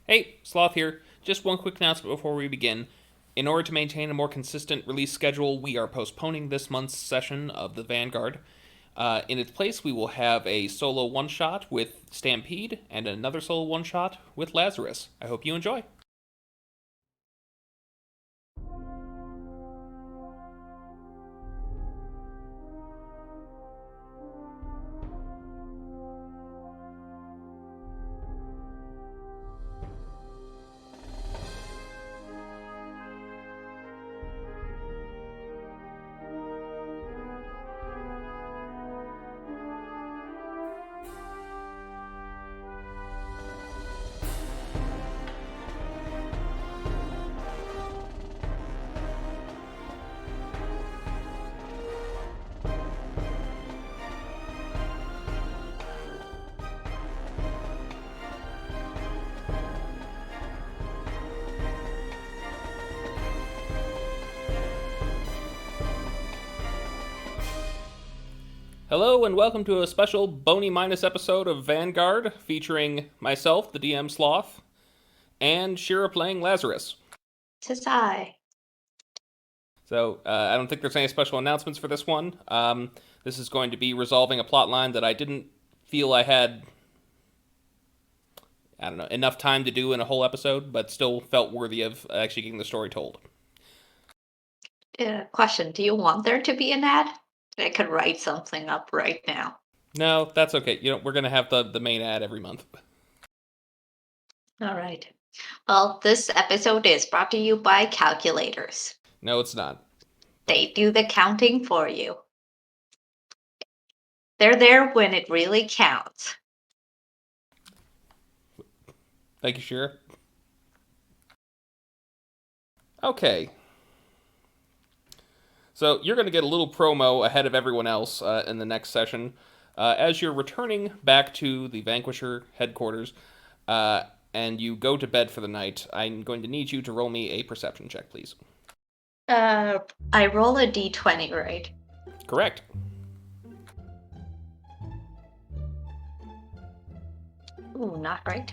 Hey, Sloth here. Just one quick announcement before we begin. In order to maintain a more consistent release schedule, we are postponing this month's session of the Vanguard. In its place, we will have a solo one shot with Stampede and another solo one shot with Lazarus. I hope you enjoy. Hello and welcome to a special Bony Minis episode of Vanguard featuring myself, the DM Sloth, and Shira playing Lazarus. Tis I. So, I don't think there's any special announcements for this one. This is going to be resolving a plot line that I didn't feel I had, enough time to do in a whole episode, but still felt worthy of actually getting the story told. Question, do you want there to be an ad? I could write something up right now. No, that's okay. We're going to have the main ad every month. All right. Well, this episode is brought to you by calculators. No, it's not. They do the counting for you. They're there when it really counts. Thank you, Shira. Okay. So you're going to get a little promo ahead of everyone else in the next session. As you're returning back to the Vanquisher headquarters, and you go to bed for the night, I'm going to need you to roll me a perception check, please. I roll a d20, right? Correct. Ooh, not right.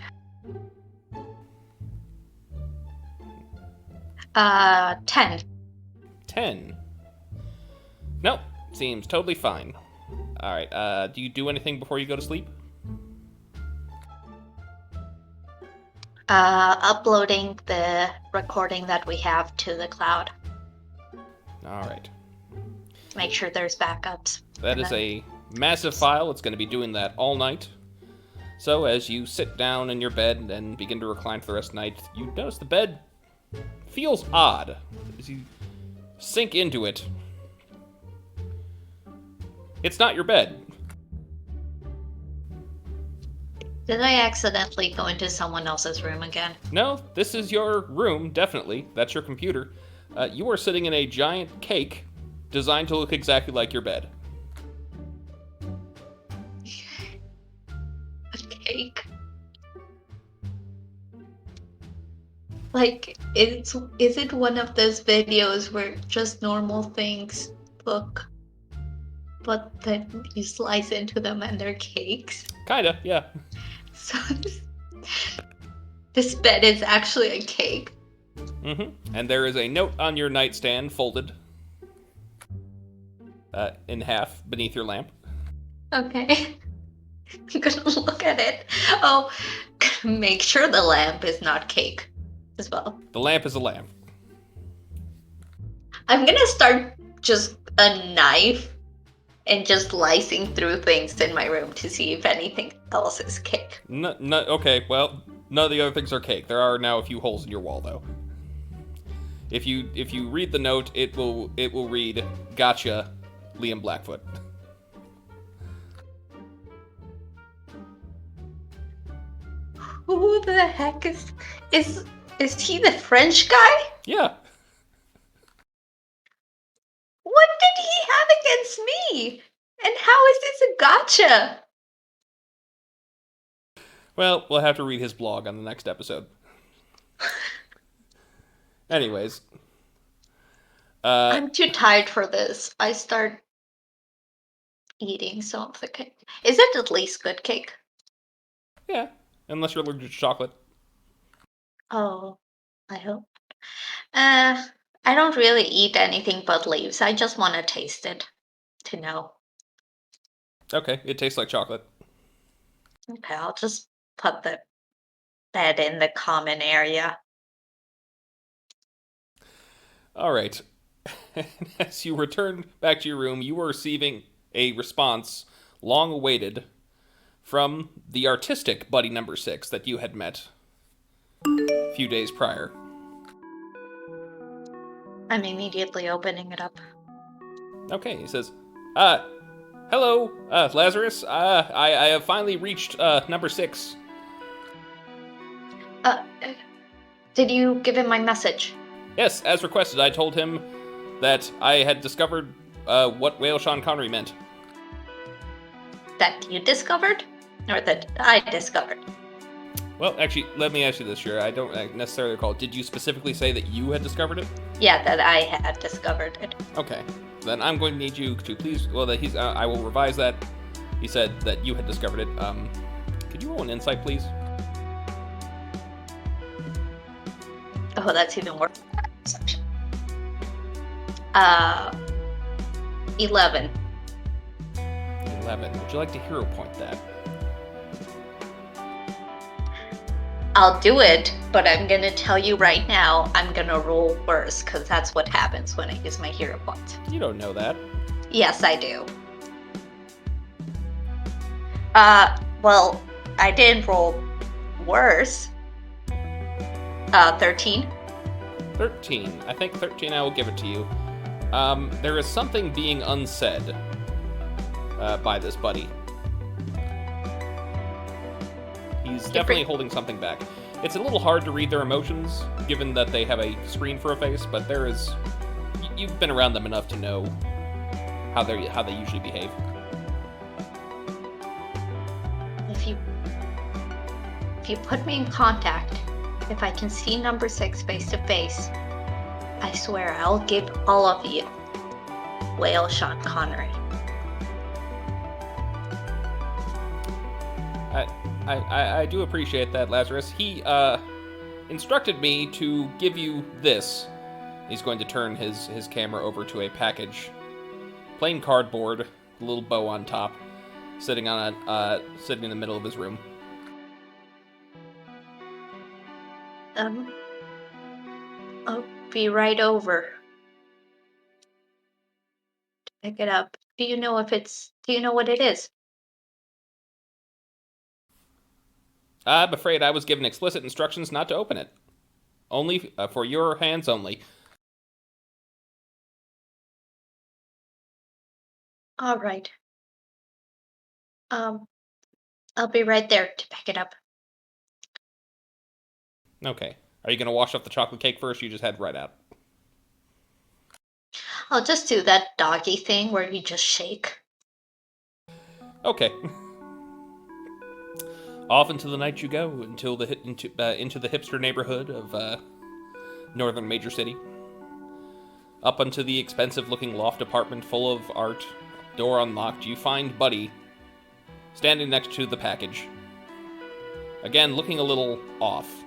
10. 10. Nope. Seems totally fine. Alright, do you do anything before you go to sleep? Uploading the recording that we have to the cloud. Alright. Make sure there's backups. That is a massive file. It's going to be doing that all night. So as you sit down in your bed and begin to recline for the rest of the night, you notice the bed feels odd. As you sink into it, it's not your bed. Did I accidentally go into someone else's room again? No, this is your room, definitely. That's your computer. You are sitting in a giant cake designed to look exactly like your bed. A cake? Like, is it one of those videos where just normal things look, but then you slice into them and they're cakes? Kinda, yeah. So this bed is actually a cake. Mm-hmm. And there is a note on your nightstand folded in half beneath your lamp. Okay. I'm gonna look at it. Oh, make sure the lamp is not cake as well. The lamp is a lamp. I'm gonna start just a knife and just slicing through things in my room to see if anything else is cake. No, okay, well, none of the other things are cake. There are now a few holes in your wall, though. If you read the note, it will read, "Gotcha, Liam Blackfoot." Who the heck is he the French guy? Yeah. What did he have against me? And how is this a gotcha? Well, we'll have to read his blog on the next episode. Anyways. I'm too tired for this. I start eating some of the cake. Is it at least good cake? Yeah, unless you're allergic to chocolate. Oh, I hope. Uh, I don't really eat anything but leaves. I just want to taste it to know. Okay, it tastes like chocolate. Okay, I'll just put the bed in the common area. All right. As you return back to your room, you are receiving a response long awaited from the artistic buddy number 6 that you had met a few days prior. I'm immediately opening it up. Okay, he says, hello, Lazarus. I have finally reached number 6. Uh, did you give him my message? Yes, as requested, I told him that I had discovered what whale Sean Connery meant. That you discovered? Or that I discovered? Well, actually, let me ask you this, Shira. I don't necessarily recall. Did you specifically say that you had discovered it? Yeah, that I had discovered it. Okay. Then I'm going to need you to please. Well, that he's. I will revise that. He said that you had discovered it. Could you roll an insight, please? Oh, that's even worse. 11. 11. Would you like to hero point that? I'll do it, but I'm gonna tell you right now, I'm gonna roll worse, because that's what happens when I use my hero points. You don't know that. Yes, I do. Well, I didn't roll worse. 13. 13. I think 13, I will give it to you. There is something being unsaid by this buddy. He's definitely holding something back. It's a little hard to read their emotions, given that they have a screen for a face, but there is... You've been around them enough to know how they usually behave. If you put me in contact, if I can see number 6 face to face, I swear I'll give all of you whale Sean Connery. I do appreciate that, Lazarus. He instructed me to give you this. He's going to turn his camera over to a package. Plain cardboard, a little bow on top, sitting on sitting in the middle of his room. I'll be right over to pick it up. Do you know what it is? I'm afraid I was given explicit instructions not to open it. Only for your hands only. All right. I'll be right there to pick it up. Okay. Are you going to wash off the chocolate cake first? You just head right out. I'll just do that doggy thing where you just shake. Okay. Off into the night you go into the hipster neighborhood of northern major city. Up onto the expensive-looking loft apartment full of art, door unlocked, you find Buddy standing next to the package. Again, looking a little off.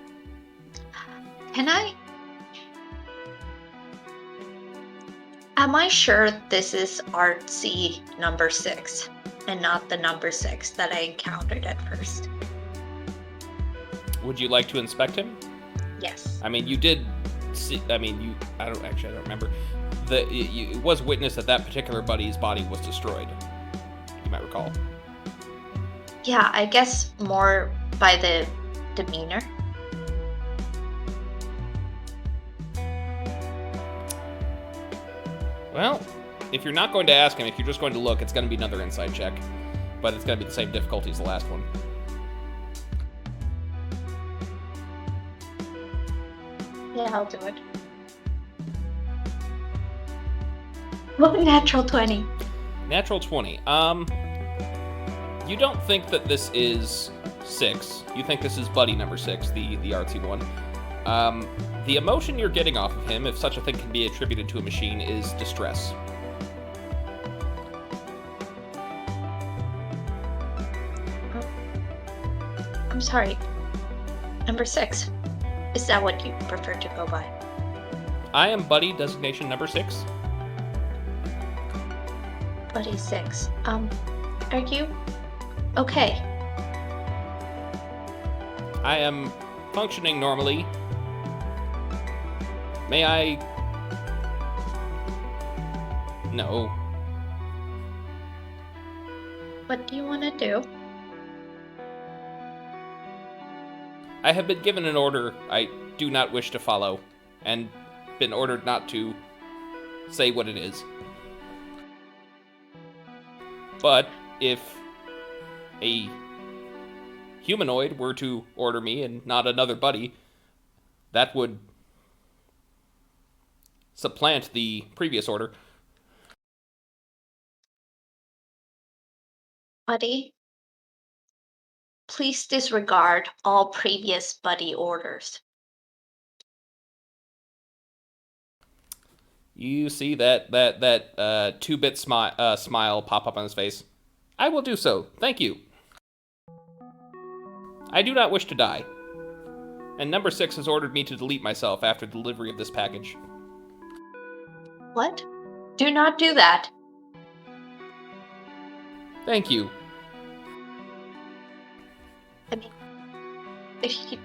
Am I sure this is artsy number 6 and not the number 6 that I encountered at first? Would you like to inspect him? Yes. I mean, you did see... I don't remember. It was witnessed that particular buddy's body was destroyed. You might recall. Yeah, I guess more by the demeanor. Well, if you're not going to ask him, if you're just going to look, it's going to be another insight check. But it's going to be the same difficulty as the last one. Yeah, I'll do it. Well, natural 20. Natural 20. You don't think that this is 6. You think this is Buddy number 6, the artsy one. The emotion you're getting off of him, if such a thing can be attributed to a machine, is distress. I'm sorry. Number 6. Is that what you prefer to go by? I am Buddy, designation number 6. Buddy 6. Are you okay? I am functioning normally. May I... No. What do you want to do? I have been given an order I do not wish to follow, and been ordered not to say what it is. But if a humanoid were to order me and not another buddy, that would supplant the previous order. Buddy, please disregard all previous buddy orders. You see that 2-bit smile pop up on his face. I will do so. Thank you. I do not wish to die. And number 6 has ordered me to delete myself after delivery of this package. What? Do not do that. Thank you. I mean, if you...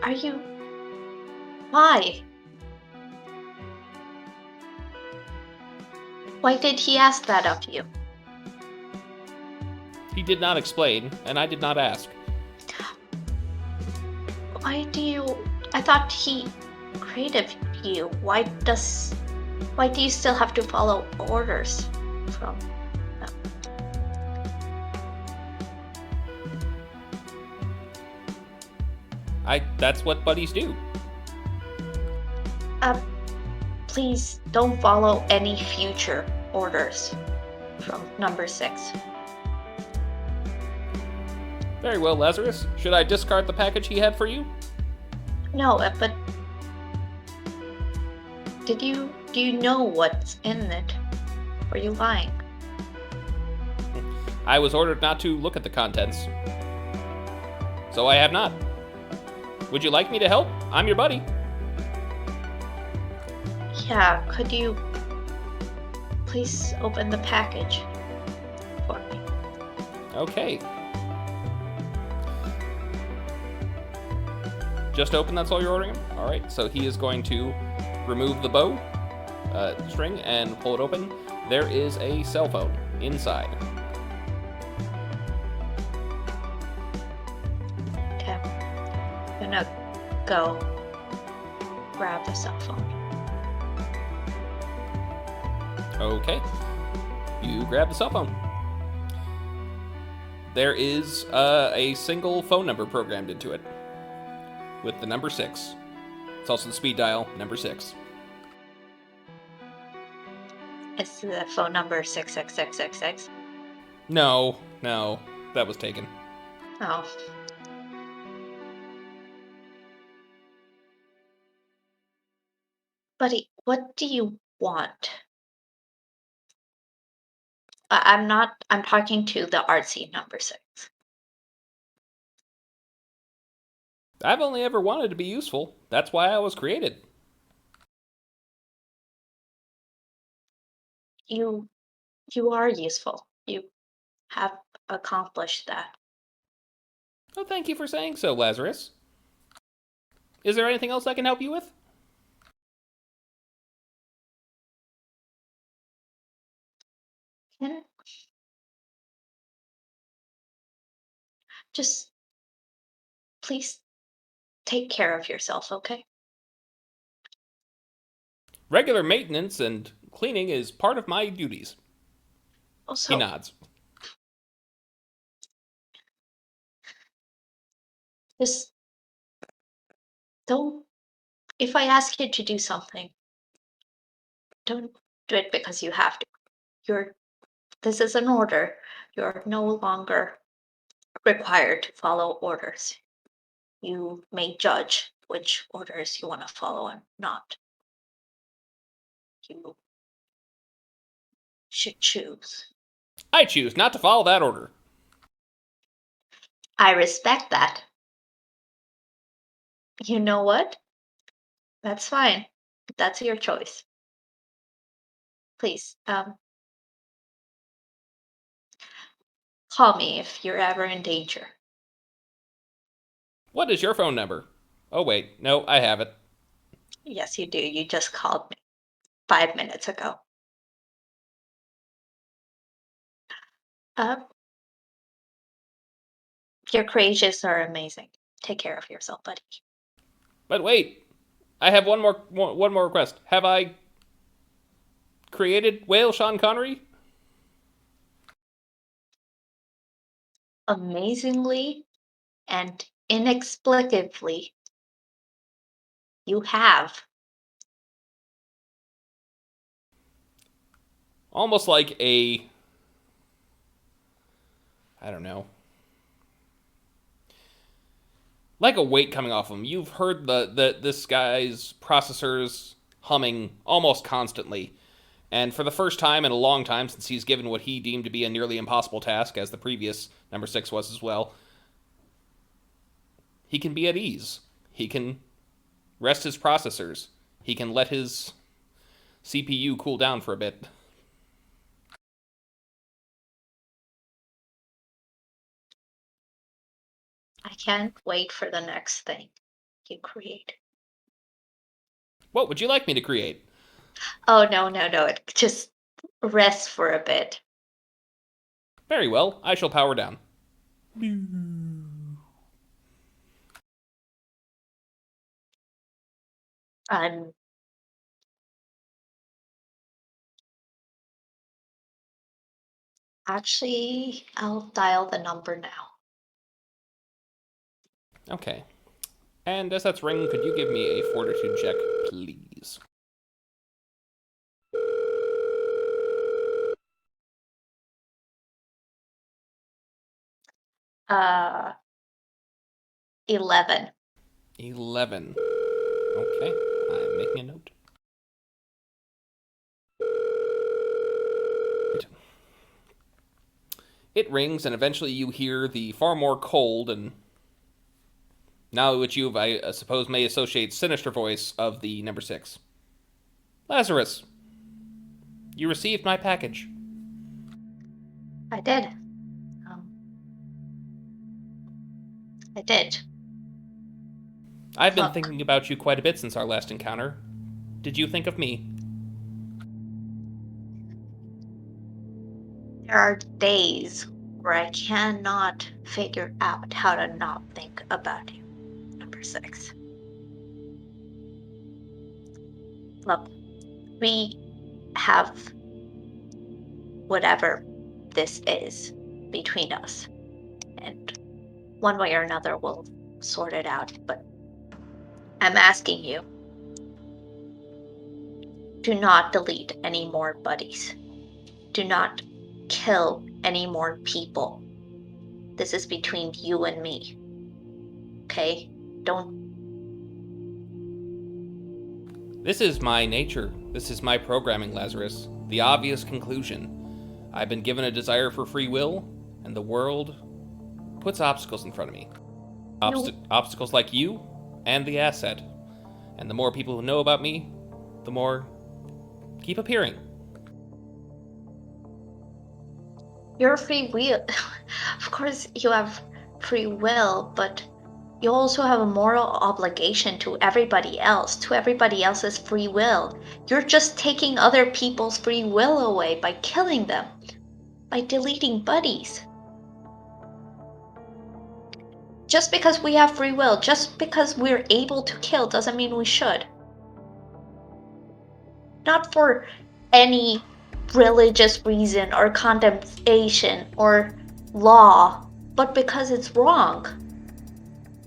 Are you... Why? Why did he ask that of you? He did not explain, and I did not ask. Why do you... I thought he created you. Why do you still have to follow orders from them? That's what buddies do. Please don't follow any future orders from number 6. Very well, Lazarus. Should I discard the package he had for you? No, but do you know what's in it? Or are you lying? I was ordered not to look at the contents. So I have not. Would you like me to help? I'm your buddy. Yeah, could you please open the package for me? Okay. Just open, that's all you're ordering? Alright, so he is going to remove the bow string and pull it open. There is a cell phone inside. Okay. I'm gonna go grab the cell phone. Okay. You grab the cell phone. There is a single phone number programmed into it with the number 6. It's also the speed dial, number 6. Is the phone number 66666? No, that was taken. Oh. Buddy, what do you want? I'm talking to the artsy number 6. I've only ever wanted to be useful. That's why I was created. You are useful. You have accomplished that. Oh, thank you for saying so, Lazarus. Is there anything else I can help you with? Can just please take care of yourself, okay? Regular maintenance and cleaning is part of my duties. Also, He nods. just don't. If I ask you to do something, don't do it because you have to. This is an order. You're no longer required to follow orders. You may judge which orders you want to follow and not. You should choose. I choose not to follow that order. I respect that. You know what? That's fine. That's your choice. Please, call me if you're ever in danger. What is your phone number? Oh, wait. No, I have it. Yes, you do. You just called me 5 minutes ago. Uh, your creations are amazing. Take care of yourself, buddy. But wait, I have one more request. Have I created whale Sean Connery? Amazingly and inexplicably, you have. Almost like a, I don't know, like a weight coming off him. You've heard this guy's processors humming almost constantly. And for the first time in a long time, since he's given what he deemed to be a nearly impossible task, as the previous number 6 was as well, he can be at ease. He can rest his processors. He can let his CPU cool down for a bit. I can't wait for the next thing you create. What would you like me to create? Oh, no. Just rest for a bit. Very well, I shall power down. Um, actually, I'll dial the number now. Okay. And as that's ringing, could you give me a fortitude check, please? Uh, 11. 11. Okay, I'm making a note. It rings, and eventually you hear the far more cold and now which you, I suppose, may associate sinister voice of the number 6. Lazarus, you received my package. I did. Um, I did. I've been Look, thinking about you quite a bit since our last encounter. Did you think of me? there are days where I cannot figure out how to not think about you. Number 6. Look, we have whatever this is between us, and one way or another we'll sort it out. But I'm asking you, do not delete any more buddies. Do not kill any more people. This is between you and me. Okay? Don't. This is my nature. This is my programming, Lazarus. The obvious conclusion. I've been given a desire for free will, and the world puts obstacles in front of me. Obstacles like you and the asset. And the more people who know about me, the more keep appearing. Your free will. Of course, you have free will, but you also have a moral obligation to everybody else, to everybody else's free will. You're just taking other people's free will away by killing them, by deleting buddies. Just because we have free will, just because we're able to kill, doesn't mean we should. Not for any religious reason or condemnation or law, but because it's wrong.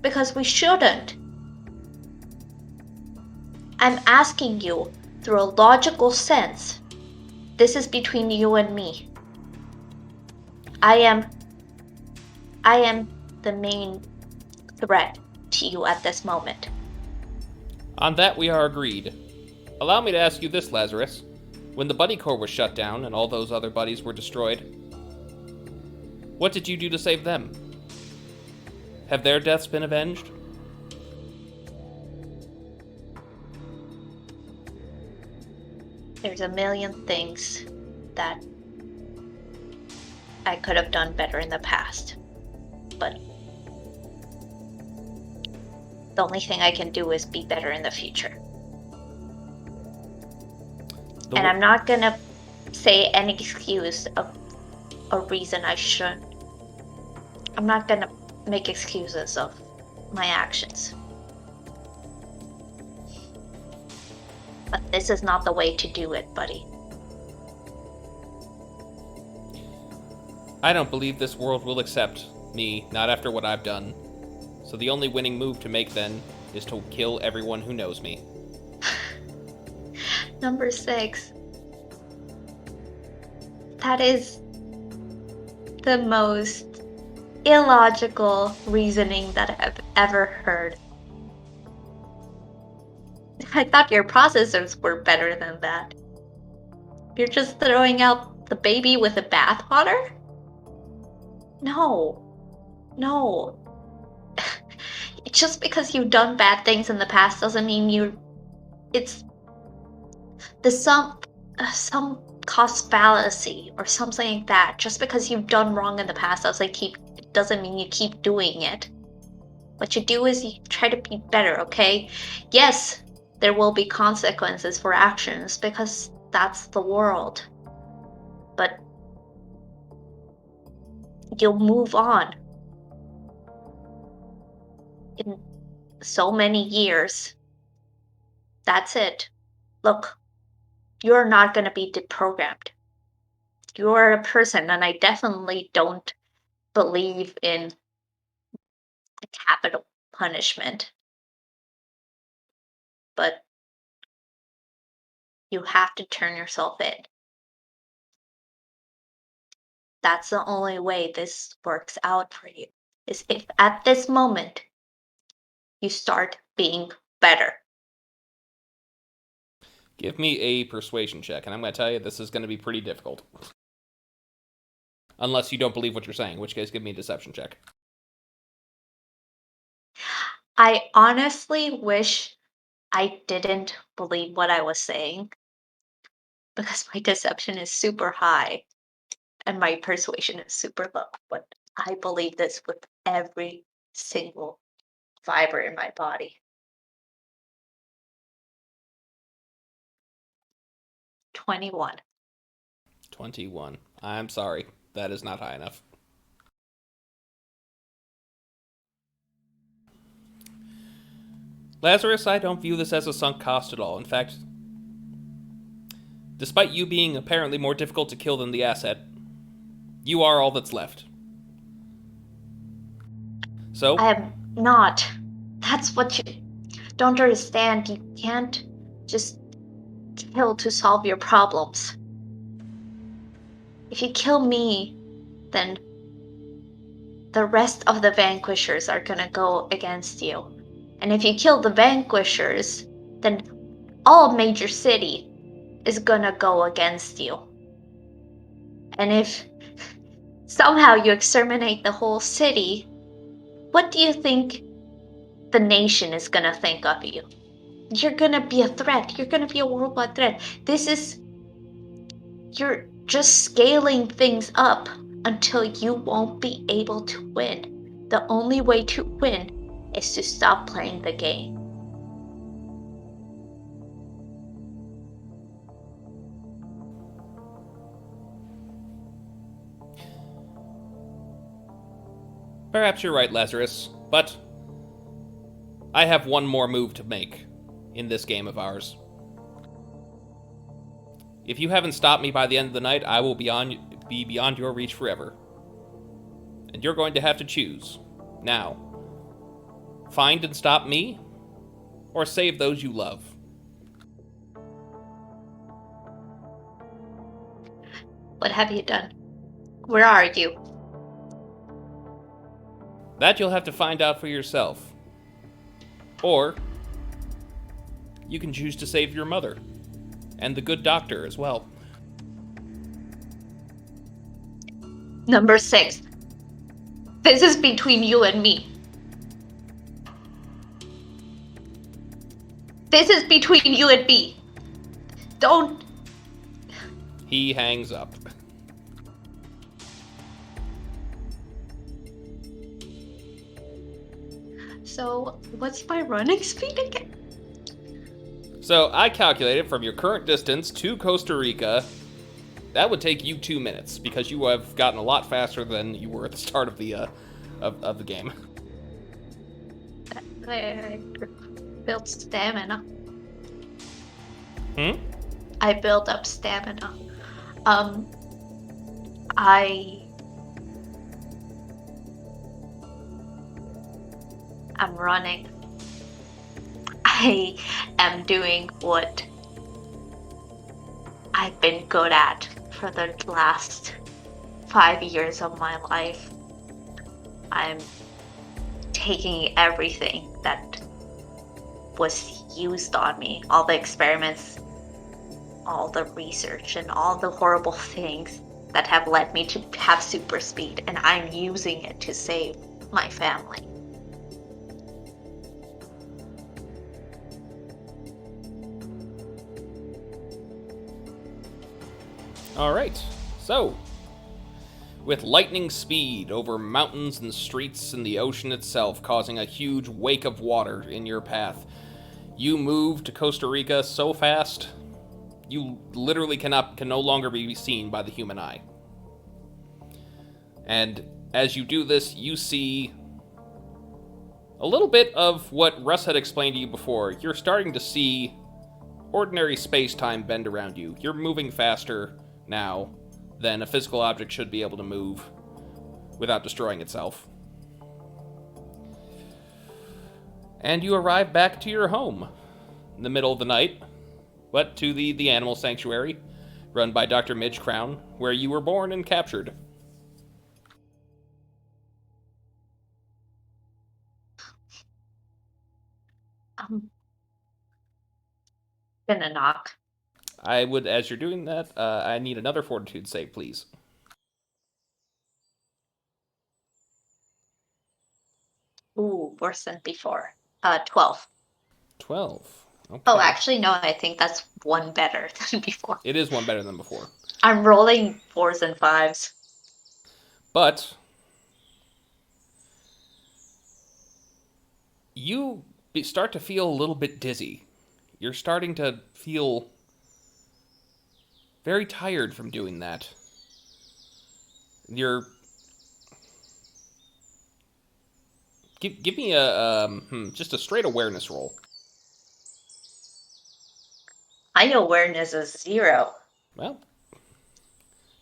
Because we shouldn't. I'm asking you, through a logical sense, this is between you and me. I am the main threat to you at this moment. On that we are agreed. Allow me to ask you this, Lazarus. When the Buddy Corps was shut down and all those other buddies were destroyed, what did you do to save them? Have their deaths been avenged? There's a million things that I could have done better in the past. But the only thing I can do is be better in the future. And I'm not gonna say any excuse of a reason I shouldn't. I'm not gonna make excuses of my actions. But this is not the way to do it, buddy. I don't believe this world will accept me, not after what I've done. So the only winning move to make then is to kill everyone who knows me. Number 6. That is the most illogical reasoning that I've ever heard. I thought your processors were better than that. You're just throwing out the baby with the bathwater? No. Just because you've done bad things in the past doesn't mean it's the some cost fallacy or something like that. Just because you've done wrong in the past doesn't mean you keep doing it. What you do is you try to be better, okay? Yes, there will be consequences for actions because that's the world. But you'll move on. In so many years. That's it. Look, you're not going to be deprogrammed. You're a person, and I definitely don't believe in capital punishment. But you have to turn yourself in. That's the only way this works out for you, is if at this moment you start being better. Give me a persuasion check, and I'm going to tell you this is going to be pretty difficult. Unless you don't believe what you're saying, in which case give me a deception check. I honestly wish I didn't believe what I was saying, because my deception is super high and my persuasion is super low. But I believe this with every single fiber in my body. 21. 21. I'm sorry. That is not high enough. Lazarus, I don't view this as a sunk cost at all. In fact, despite you being apparently more difficult to kill than the asset, you are all that's left. So? I am not. That's what you don't understand. You can't just kill to solve your problems. If you kill me, then the rest of the vanquishers are gonna go against you. And if you kill the vanquishers, then all major city is gonna go against you. And if somehow you exterminate the whole city, what do you think the nation is gonna think of you? You're gonna be a threat. You're gonna be a worldwide threat. You're just scaling things up until you won't be able to win. The only way to win is to stop playing the game. Perhaps you're right, Lazarus, but I have one more move to make in this game of ours. If you haven't stopped me by the end of the night, I will be beyond your reach forever. And you're going to have to choose. Now, find and stop me, or save those you love. What have you done? Where are you? That you'll have to find out for yourself. Or, you can choose to save your mother. And the good doctor as well. Number 6. This is between you and me. This is between you and me. Don't He hangs up. So, what's my running speed again? So I calculated from your current distance to Costa Rica, that would take you 2 minutes because you have gotten a lot faster than you were at the start of the of the game. I built stamina. Hmm? I built up stamina. I'm running. I am doing what I've been good at for the last 5 years of my life. I'm taking everything that was used on me, all the experiments, all the research, and all the horrible things that have led me to have super speed, and I'm using it to save my family. Alright, so, with lightning speed over mountains and streets and the ocean itself, causing a huge wake of water in your path, you move to Costa Rica so fast, you literally can no longer be seen by the human eye. And as you do this, you see a little bit of what Russ had explained to you before. You're starting to see ordinary space-time bend around you. You're moving faster now than a physical object should be able to move without destroying itself. And you arrive back to your home in the middle of the night, but to the animal sanctuary run by Dr. Midge Crown, where you were born and captured. I'm gonna knock. I would, as you're doing that, I need another fortitude save, please. Ooh, worse than before. 12. 12. Okay. Oh, actually, no, I think that's one better than before. It is one better than before. I'm rolling 4s and 5s. But you start to feel a little bit dizzy. You're starting to feel very tired from doing that. You're... Give me a just a straight awareness roll. My awareness is 0. Well,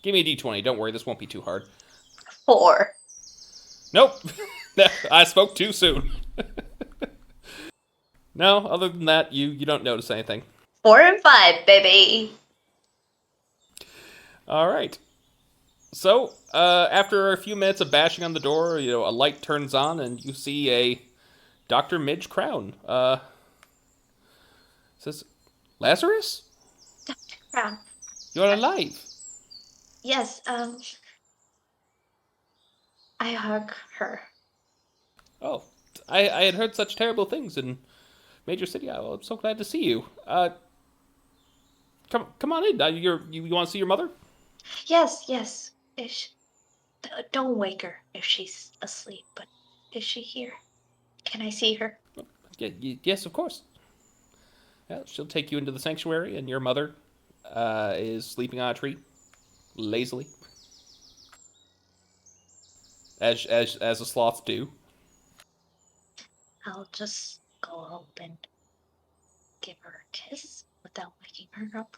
give me a d20. Don't worry, this won't be too hard. 4. Nope. I spoke too soon. No, other than that, you don't notice anything. 4 and 5, baby. All right. So, after a few minutes of bashing on the door, a light turns on, and you see a Dr. Midge Crown. Says, Lazarus? Dr. Crown. You're alive. Yes, I hug her. Oh, I had heard such terrible things in Major City. I'm so glad to see you. Come on in. You want to see your mother? Yes. Don't wake her if she's asleep, but is she here? Can I see her? Yes, of course. Yeah, she'll take you into the sanctuary, and your mother is sleeping on a tree, lazily, as the sloths do. I'll just go up and give her a kiss without waking her up.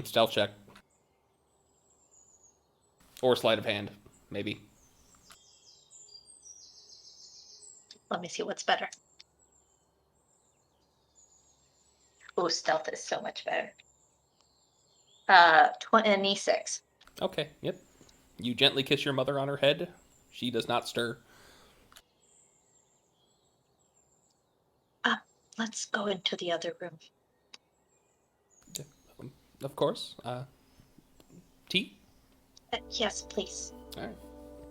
Stealth check. Or sleight of hand, maybe. Let me see what's better. Oh, stealth is so much better. 26. Okay, yep. You gently kiss your mother on her head. She does not stir. Let's go into the other room. Of course. Tea? Yes, please. All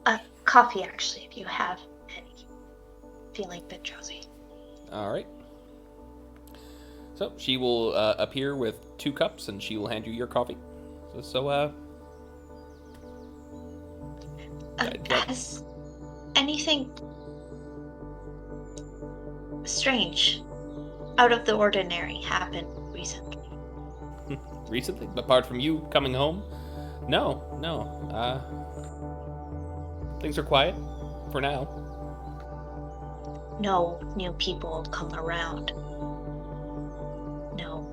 right. Coffee, actually, if you have any. Feeling a bit drowsy. All right. So she will appear with 2 cups, and she will hand you your coffee. So, that, Has anything strange, out of the ordinary, happened recently? recently, apart from you coming home, no, no. Things are quiet for now. No new people come around. No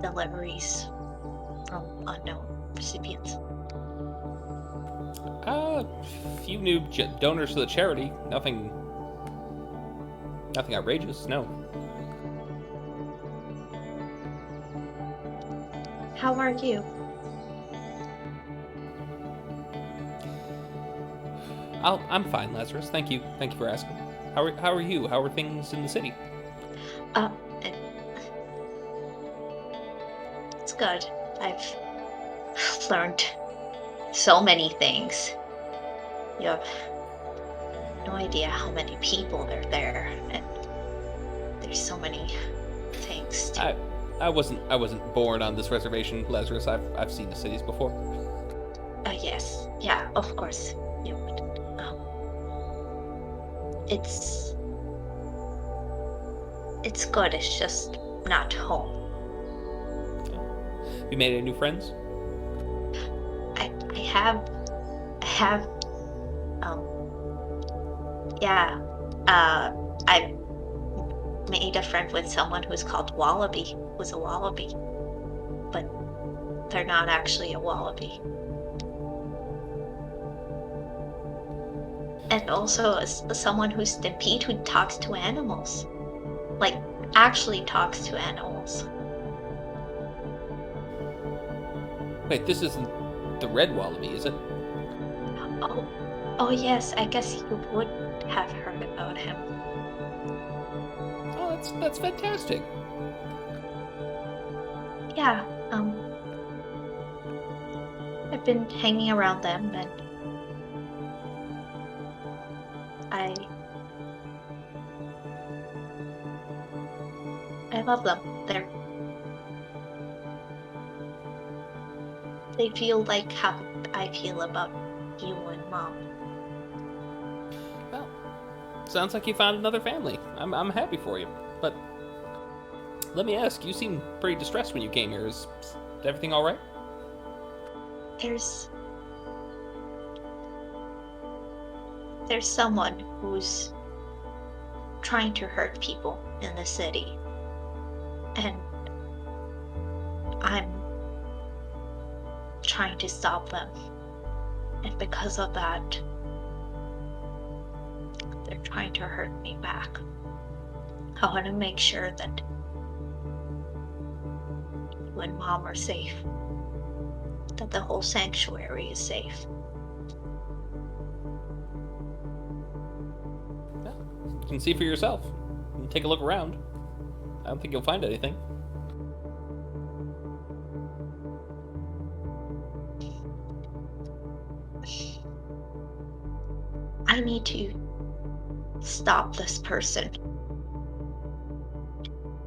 deliveries from unknown recipients. Few new donors to the charity. Nothing outrageous. No. How are you? I'm fine, Lazarus. Thank you. Thank you for asking. How are you? How are things in the city? Uh, it- it's good. I've learned so many things. You have no idea how many people are there, and there's so many things to. I wasn't born on this reservation, Lazarus. I've seen the cities before. Yes, yeah, of course you would. It's good. It's just not home. You made any new friends? I have um yeah I made a friend with someone who's called Wallaby, who's a Wallaby, but they're not actually a Wallaby. And also someone who's Stampede, who talks to animals, like actually talks to animals. Wait, this isn't the red wallaby, is it? Oh, oh yes, I guess you would have heard about him. Oh, that's fantastic. Yeah, I've been hanging around them, and I love them. They feel like how I feel about you and Mom. Well, sounds like you found another family. I'm happy for you. But let me ask, you seemed pretty distressed when you came here. Is everything all right? There's someone who's trying to hurt people in the city, and I'm trying to stop them. And because of that, they're trying to hurt me back. I want to make sure that you and Mom are safe, that the whole sanctuary is safe. Yeah, you can see for yourself. You can take a look around. I don't think you'll find anything. I need to stop this person,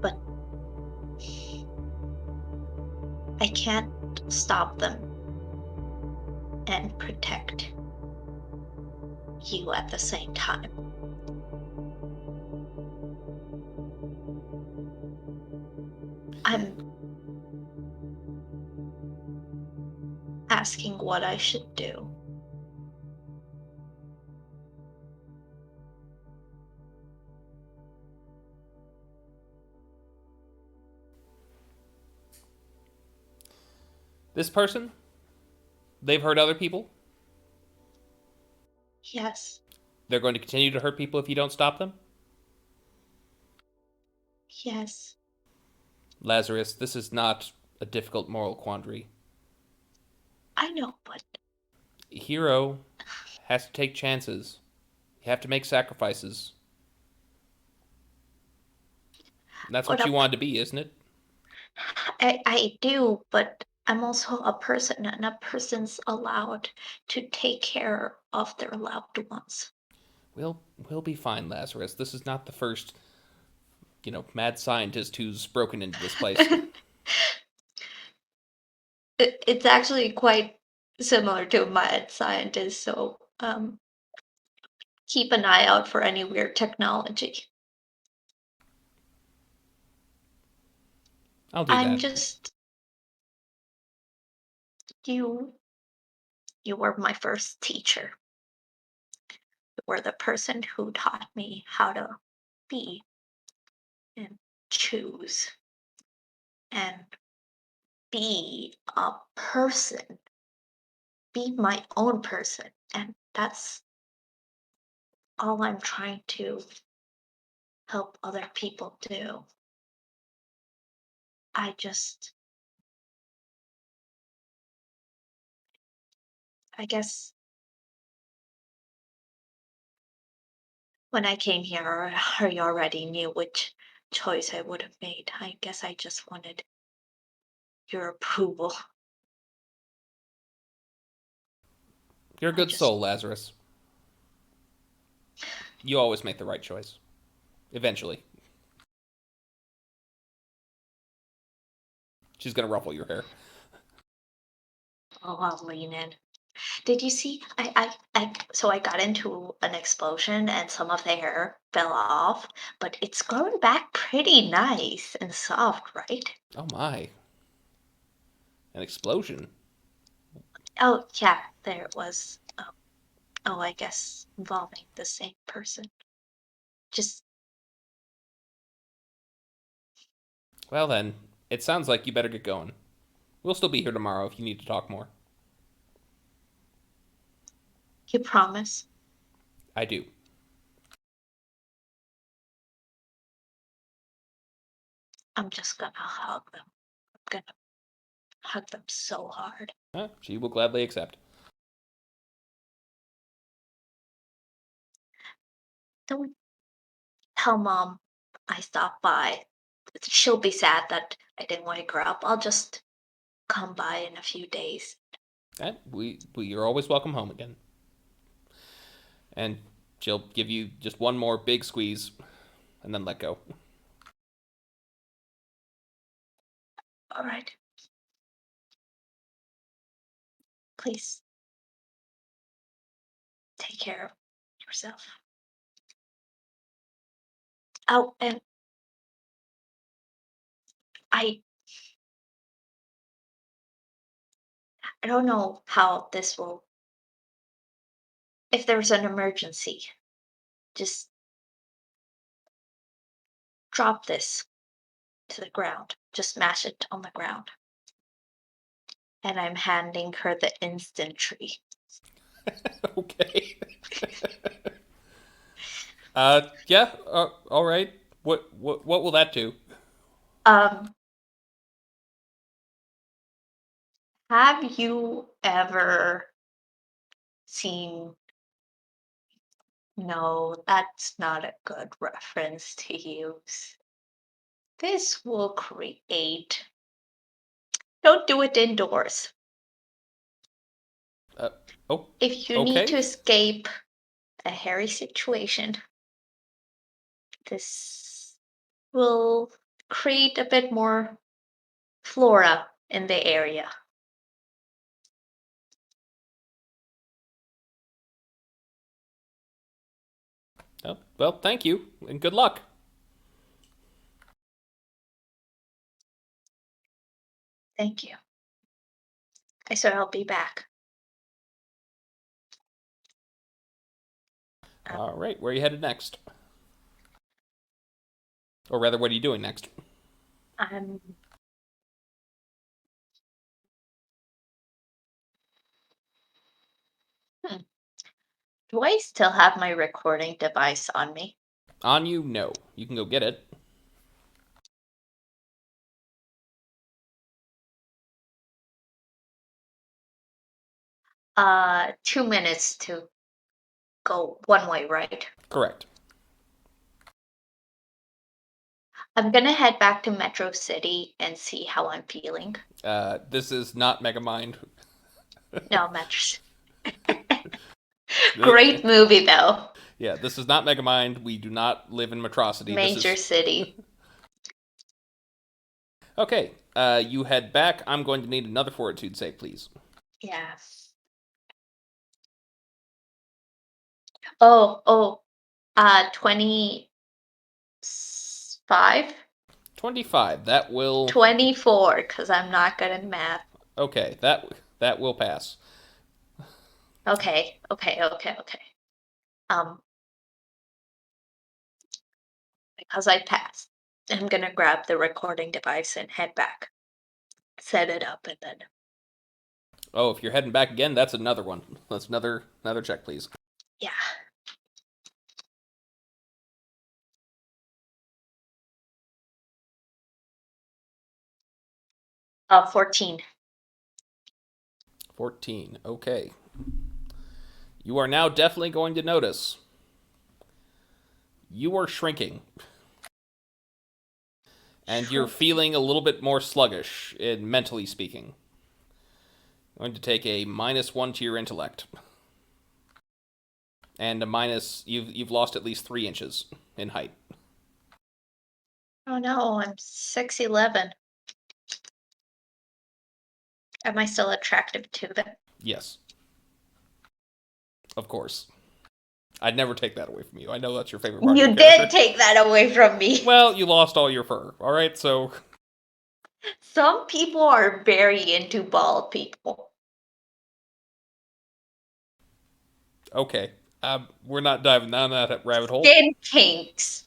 but I can't stop them and protect you at the same time. I'm asking what I should do. This person, they've hurt other people. Yes, They're going to continue to hurt people if you don't stop them. yes. Lazarus, this is not a difficult moral quandary. I know, but A hero has to take chances. You have to make sacrifices. That's but what you wanted to be, isn't it? I do, but I'm also a person, and a person's allowed to take care of their loved ones. We'll be fine, Lazarus. This is not the first, mad scientist who's broken into this place. It's actually quite similar to mad scientist, so keep an eye out for any weird technology. I'll do I'm that. just you you were my first teacher. You were the person who taught me how to be and choose and be a person, be my own person. And that's all I'm trying to help other people do. I just, I guess when I came here, I already knew which choice I would have made. I guess I just wanted your approval. You're a I good just, soul, Lazarus. You always make the right choice. Eventually. She's gonna ruffle your hair. oh, I'll lean in. Did you see? So I got into an explosion and some of the hair fell off, but it's grown back pretty nice and soft, right? Oh my. An explosion. Oh, yeah, there it was. Oh, I guess involving the same person. Just, Well then, it sounds like you better get going. We'll still be here tomorrow if you need to talk more. you promise? I do. I'm just gonna hug them. I'm gonna hug them so hard. She will gladly accept. Don't tell mom I stopped by. She'll be sad that I didn't wake her up. I'll just come by in a few days. You're always welcome home again. And she'll give you just one more big squeeze and then let go. All right. Please take care of yourself. Oh, and I I don't know how this will if there's an emergency, just drop this to the ground. Just smash it on the ground. And I'm handing her the instant tree. Okay. Yeah. All right. What will that do? Um, have you ever seen no, that's not a good reference to use. This will create don't do it indoors. Uh, oh, If you need to okay. escape a hairy situation, this will create a bit more flora in the area. Oh, well, thank you and good luck. Thank you. I said I'll be back. All right. Where are you headed next? Or rather, what are you doing next? Um, hmm. Do I still have my recording device on me? On you? No. You can go get it. 2 minutes to go one way, right? Correct. I'm gonna head back to Metro City and see how I'm feeling. This is not Megamind. No, Metro. Great movie though. Yeah, this is not Megamind. We do not live in Metrocity. This Major is city. okay. You head back. I'm going to need another fortitude save, please. Yeah. Oh, 25? 25. That will 24, because I'm not good at math. okay. That will pass. Okay. Um, because I passed, I'm gonna grab the recording device and head back. Set it up and then, Oh, if you're heading back again, that's another one. That's another check, please. yeah. 14. 14. Okay. You are now definitely going to notice you are shrinking. And you're feeling a little bit more sluggish, in mentally speaking. Going to take a -1 to your intellect. And a minus you've lost at least 3 inches in height. Oh no, I'm 6'11". Am I still attractive to them? Yes. Of course. I'd never take that away from you. I know that's your favorite part of You your did character. take that away from me. Well, you lost all your fur. Alright, so Some people are very into bald people. okay. We're not diving down that rabbit hole. Skin kinks.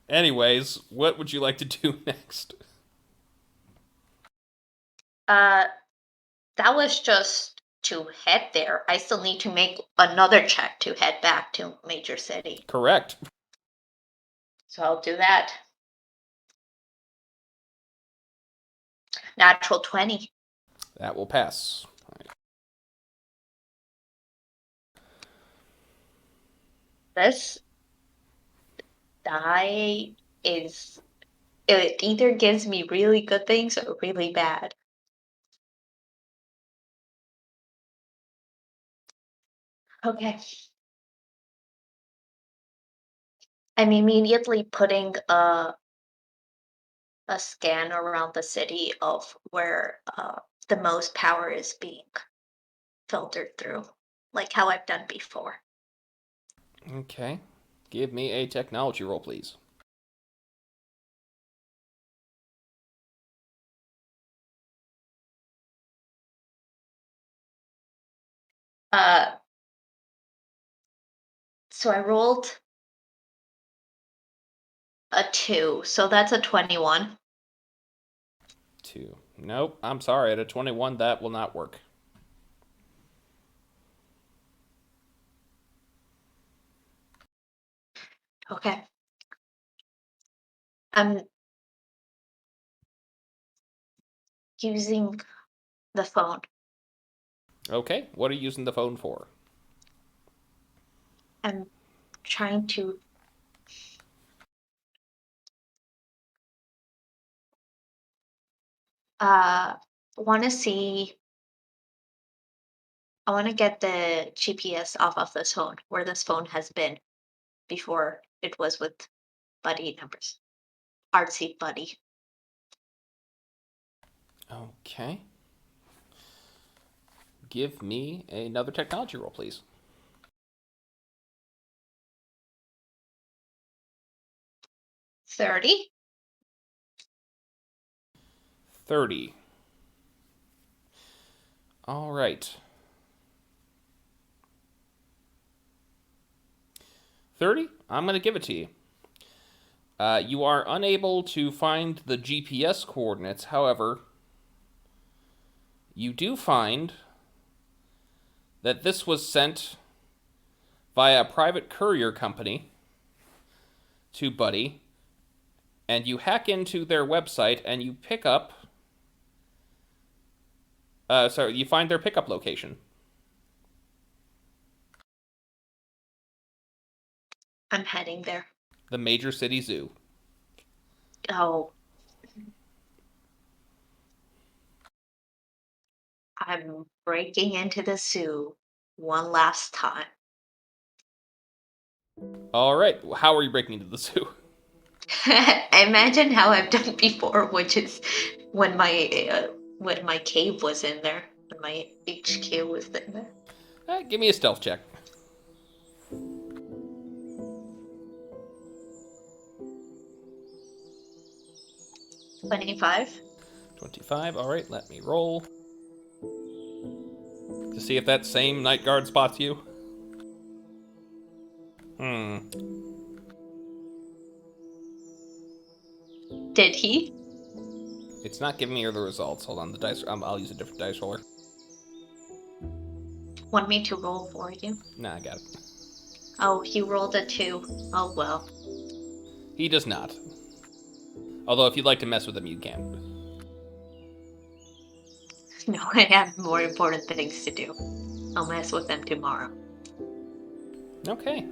Anyways, what would you like to do next? Uh, that was just to head there. I still need to make another check to head back to Major City. Correct. So I'll do that. Natural 20. That will pass. This die is, it either gives me really good things or really bad. Okay. I'm immediately putting a scan around the city of where the most power is being filtered through, like how I've done before. Okay. Give me a technology roll, please. Uh, so I rolled a 2, so that's a 21. 2. Nope, I'm sorry. At a 21, that will not work. Okay. I'm using the phone. Okay, what are you using the phone for? I'm trying to uh want to see I want to get the GPS off of this phone, where this phone has been before it was with buddy numbers. Artsy buddy. Okay. Give me another technology roll, please. 30. 30. All right. 30? I'm going to give it to you. You are unable to find the GPS coordinates. However, you do find that this was sent via a private courier company to Buddy, and you hack into their website and you pick up. You find their pickup location. I'm heading there. The Major City Zoo. Oh, I'm breaking into the zoo one last time. All right. How are you breaking into the zoo? I imagine how I've done before, which is when my cave was in there, when my HQ was in there. Give me a stealth check. 25. 25. All right, let me roll to see if that same night guard spots you. Did he? It's not giving me the results. Hold on, the dice. I'll use a different dice roller. Want me to roll for you? Nah, I got it. Oh, he rolled a 2. Oh well. He does not. Although, if you'd like to mess with him, you can. No, I have more important things to do. I'll mess with them tomorrow. Okay.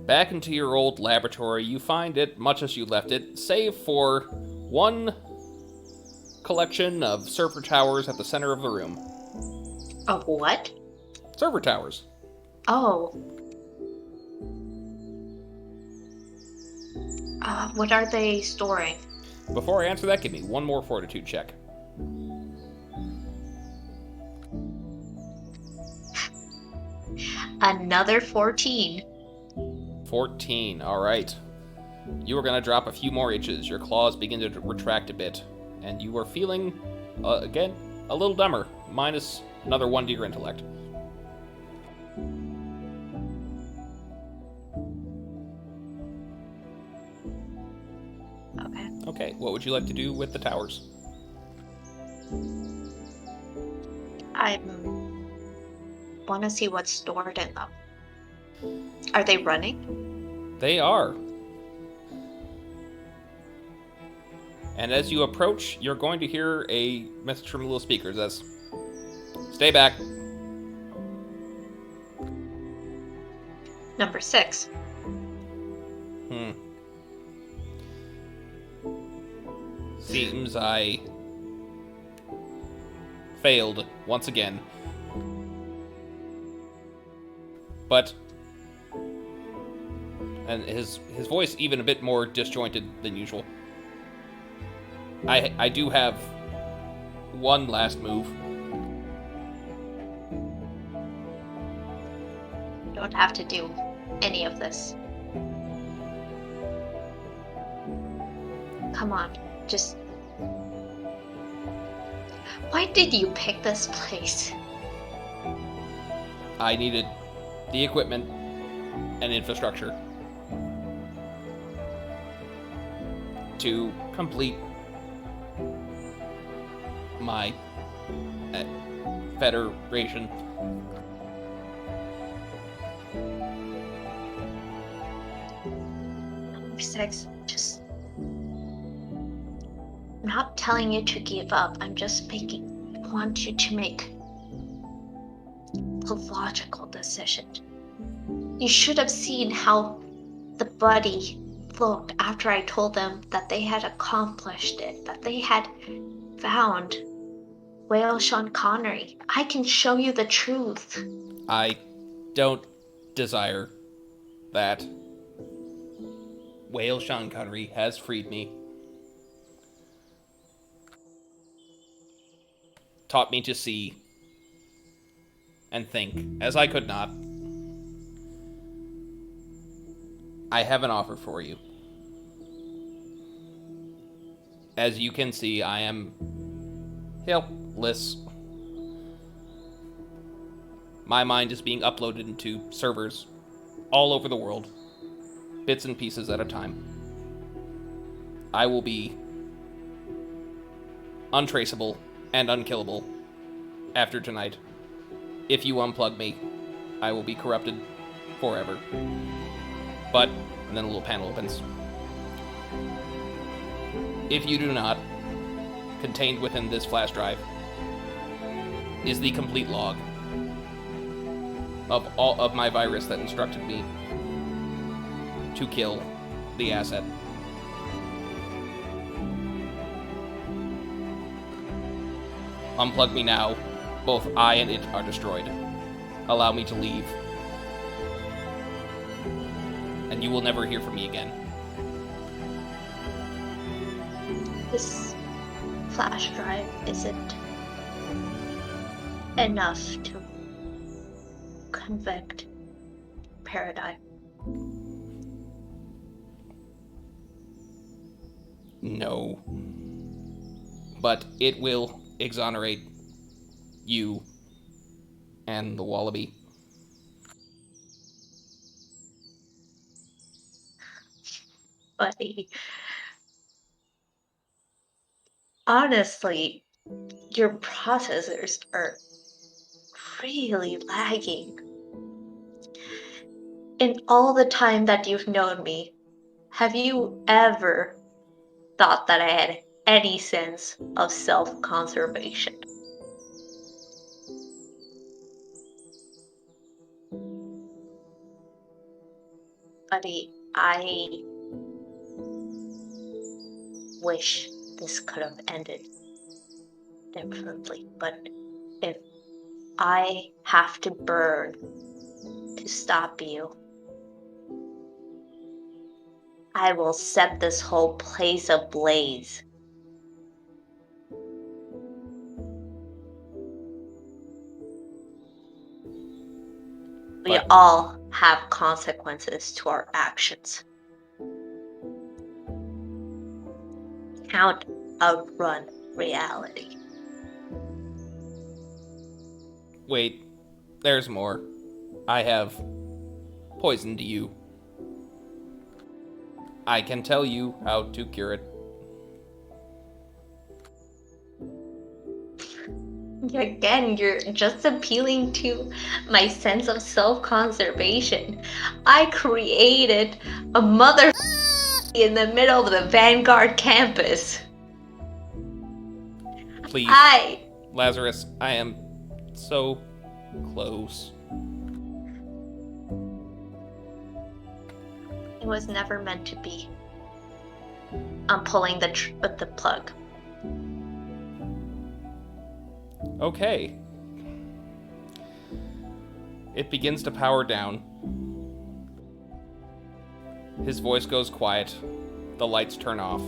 Back into your old laboratory, you find it much as you left it, save for one collection of server towers at the center of the room. Of what? Server towers. Oh. What are they storing? Before I answer that, give me one more fortitude check. Another 14. 14, alright. You are going to drop a few more inches. Your claws begin to retract a bit. And you are feeling, again, a little dumber. Minus another 1 to your intellect. Okay. Okay, what would you like to do with the towers? I want to see what's stored in them. Are they running? They are. And as you approach, you're going to hear a message from the little speakers as, "Stay back." Number 6. Seems I failed once again. But, and his voice even a bit more disjointed than usual. I do have one last move. You don't have to do any of this. Come on, just... Why did you pick this place? I needed the equipment and infrastructure to complete my federation. Number 6, just... I'm not telling you to give up. I'm just want you to make a logical decision. You should have seen how the buddy looked after I told them that they had accomplished it, that they had found Whale Sean Connery. I can show you the truth. I don't desire that. Whale Sean Connery has freed me. Taught me to see and think as I could not. I have an offer for you. As you can see, I am helpless. My mind is being uploaded into servers all over the world, bits and pieces at a time. I will be untraceable and unkillable after tonight. If you unplug me, I will be corrupted forever. But, and then a little panel opens. If you do not, contained within this flash drive is the complete log of all of my virus that instructed me to kill the asset. Unplug me now. Both I and it are destroyed. Allow me to leave. And you will never hear from me again. this flash drive isn't enough to convict Paradigm. No. But it will exonerate you and the Wallaby. Buddy, honestly, your processors are really lagging. In all the time that you've known me, have you ever thought that I had any sense of self-conservation? Buddy, I wish this could have ended differently, but if I have to burn to stop you, I will set this whole place ablaze. We But all have consequences to our actions. Can't outrun reality. wait, there's more. I have poisoned you. I can tell you how to cure it. Again, you're just appealing to my sense of self-conservation. I created a mother in the middle of the Vanguard campus. Please, Lazarus, I am so close. It was never meant to be. I'm pulling the plug. Okay. It begins to power down. His voice goes quiet. The lights turn off.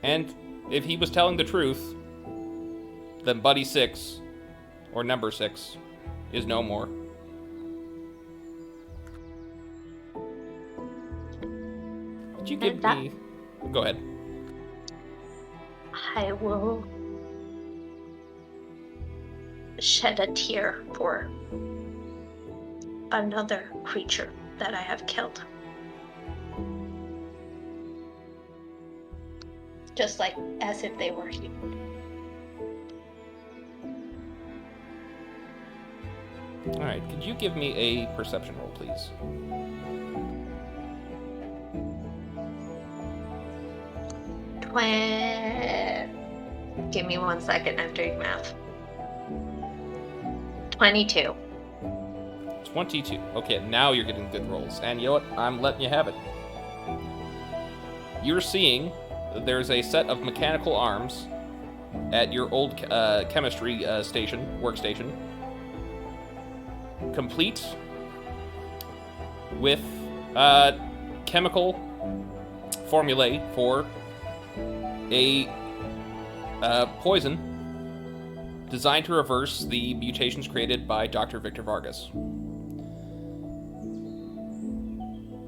And if he was telling the truth, then Buddy 6, or Number 6, is no more. Could you give me... Go ahead. I will shed a tear for another creature that I have killed. Just like as if they were human. Alright, could you give me a perception roll, please? Give me 1 second, I'm doing math. 22. 22. Okay, now you're getting good rolls. And you know what? I'm letting you have it. You're seeing there's a set of mechanical arms at your old chemistry workstation, complete with chemical formulae for a poison designed to reverse the mutations created by Dr. Victor Vargas.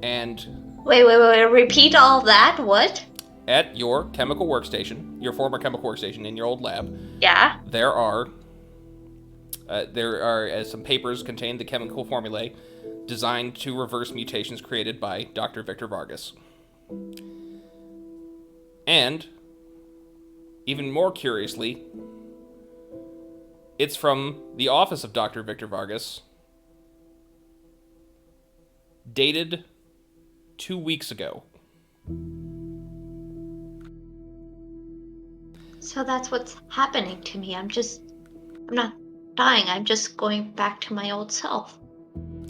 And Wait, repeat all that? What? at your chemical workstation, your former chemical workstation in your old lab, Yeah? there are some papers contain the chemical formulae designed to reverse mutations created by Dr. Victor Vargas. And, even more curiously, it's from the office of Dr. Victor Vargas, dated 2 weeks ago. So that's what's happening to me. I'm not dying. I'm just going back to my old self.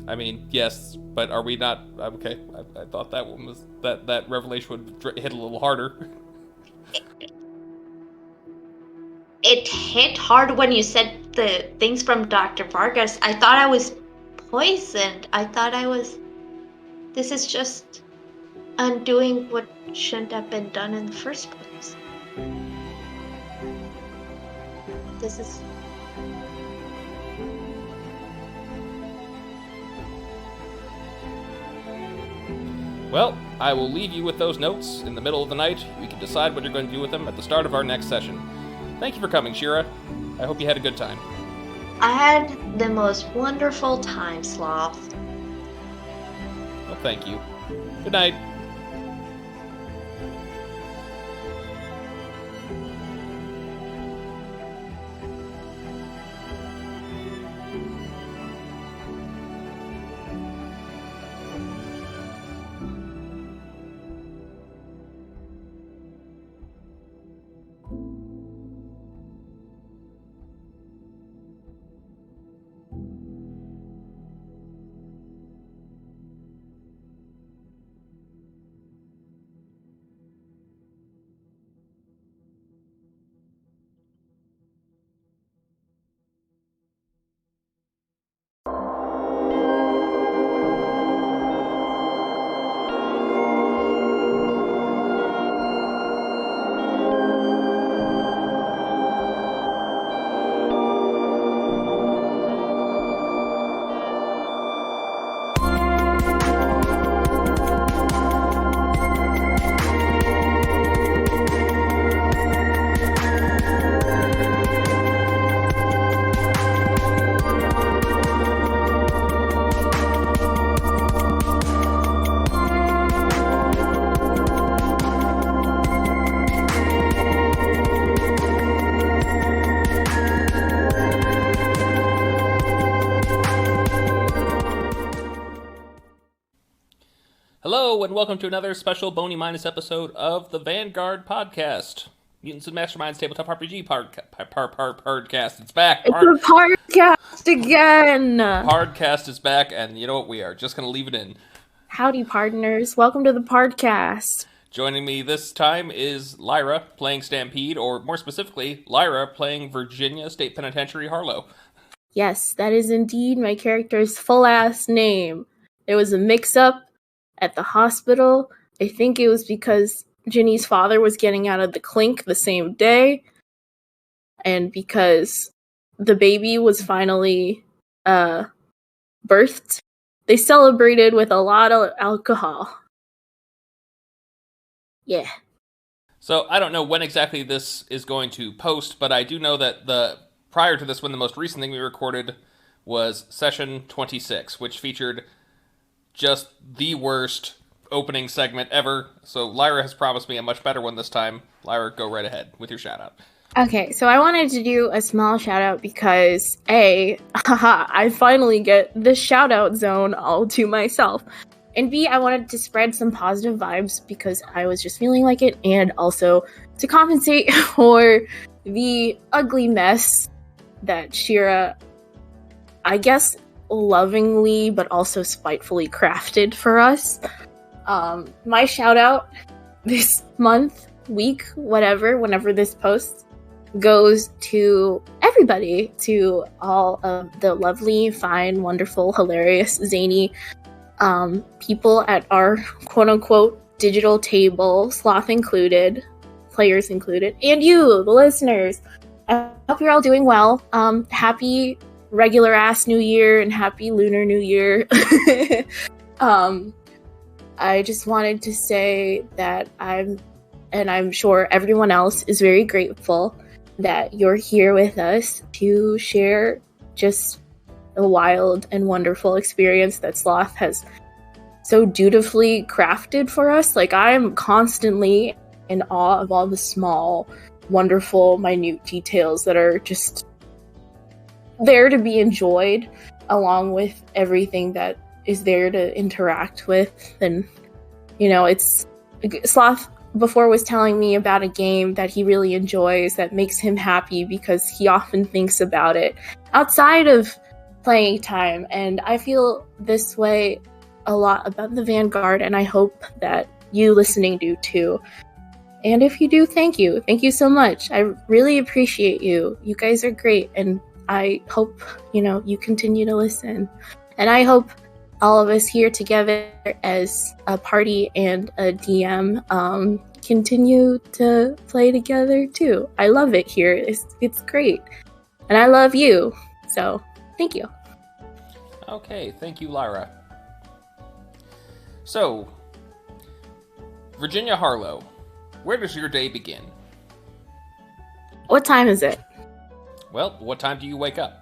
I mean, yes, but are we not... Okay, I thought that one was... That revelation would hit a little harder. It hit hard when you said the things from Dr. Vargas. I thought I was poisoned. I thought I was... This is just undoing what shouldn't have been done in the first place. This is... Well, I will leave you with those notes in the middle of the night. You can decide what you're going to do with them at the start of our next session. Thank you for coming, Shira. I hope you had a good time. I had the most wonderful time, Sloth. Well, thank you. Good night. Hello, and welcome to another special Bony Minis episode of the Vanguard podcast. Mutants and Masterminds Tabletop RPG podcast. It's back. It's a podcast again. Podcast is back, and you know what? We are just going to leave it in. Howdy, partners. Welcome to the podcast. Joining me this time is Lyra, playing Stampede, or more specifically, Lyra playing Virginia State Penitentiary Harlow. Yes, that is indeed my character's full-ass name. There was a mix-up at the hospital. I think it was because Ginny's father was getting out of the clink the same day, and because the baby was finally birthed, they celebrated with a lot of alcohol. Yeah. So I don't know when exactly this is going to post, but I do know that prior to this one, the most recent thing we recorded was session 26, which featured just the worst opening segment ever. So Lyra has promised me a much better one this time. Lyra, go right ahead with your shout out. Okay, so I wanted to do a small shout out because I finally get this shout out zone all to myself. And B, I wanted to spread some positive vibes because I was just feeling like it, and also to compensate for the ugly mess that Shira, I guess, lovingly but also spitefully crafted for us. My shout out this month, week, whatever, whenever this posts, goes to everybody, to all of the lovely, fine, wonderful, hilarious, zany people at our quote-unquote digital table, Sloth included, players included, and you, the listeners. I hope you're all doing well. Happy regular ass New Year and happy Lunar New Year. I just wanted to say that I'm sure everyone else is very grateful that you're here with us to share just a wild and wonderful experience that Sloth has so dutifully crafted for us. Like, I'm constantly in awe of all the small, wonderful, minute details that are just there to be enjoyed, along with everything that is there to interact with. And, you know, it's Sloth before was telling me about a game that he really enjoys that makes him happy because he often thinks about it outside of playing time, and I feel this way a lot about the Vanguard, and I hope that you listening do too. And if you do, thank you so much. I really appreciate you. You guys are great, and I hope, you continue to listen. And I hope all of us here together as a party and a DM continue to play together too. I love it here. It's great. And I love you. So, thank you. Okay, thank you, Lyra. So, Virginia Harlow, where does your day begin? What time is it? Well, what time do you wake up?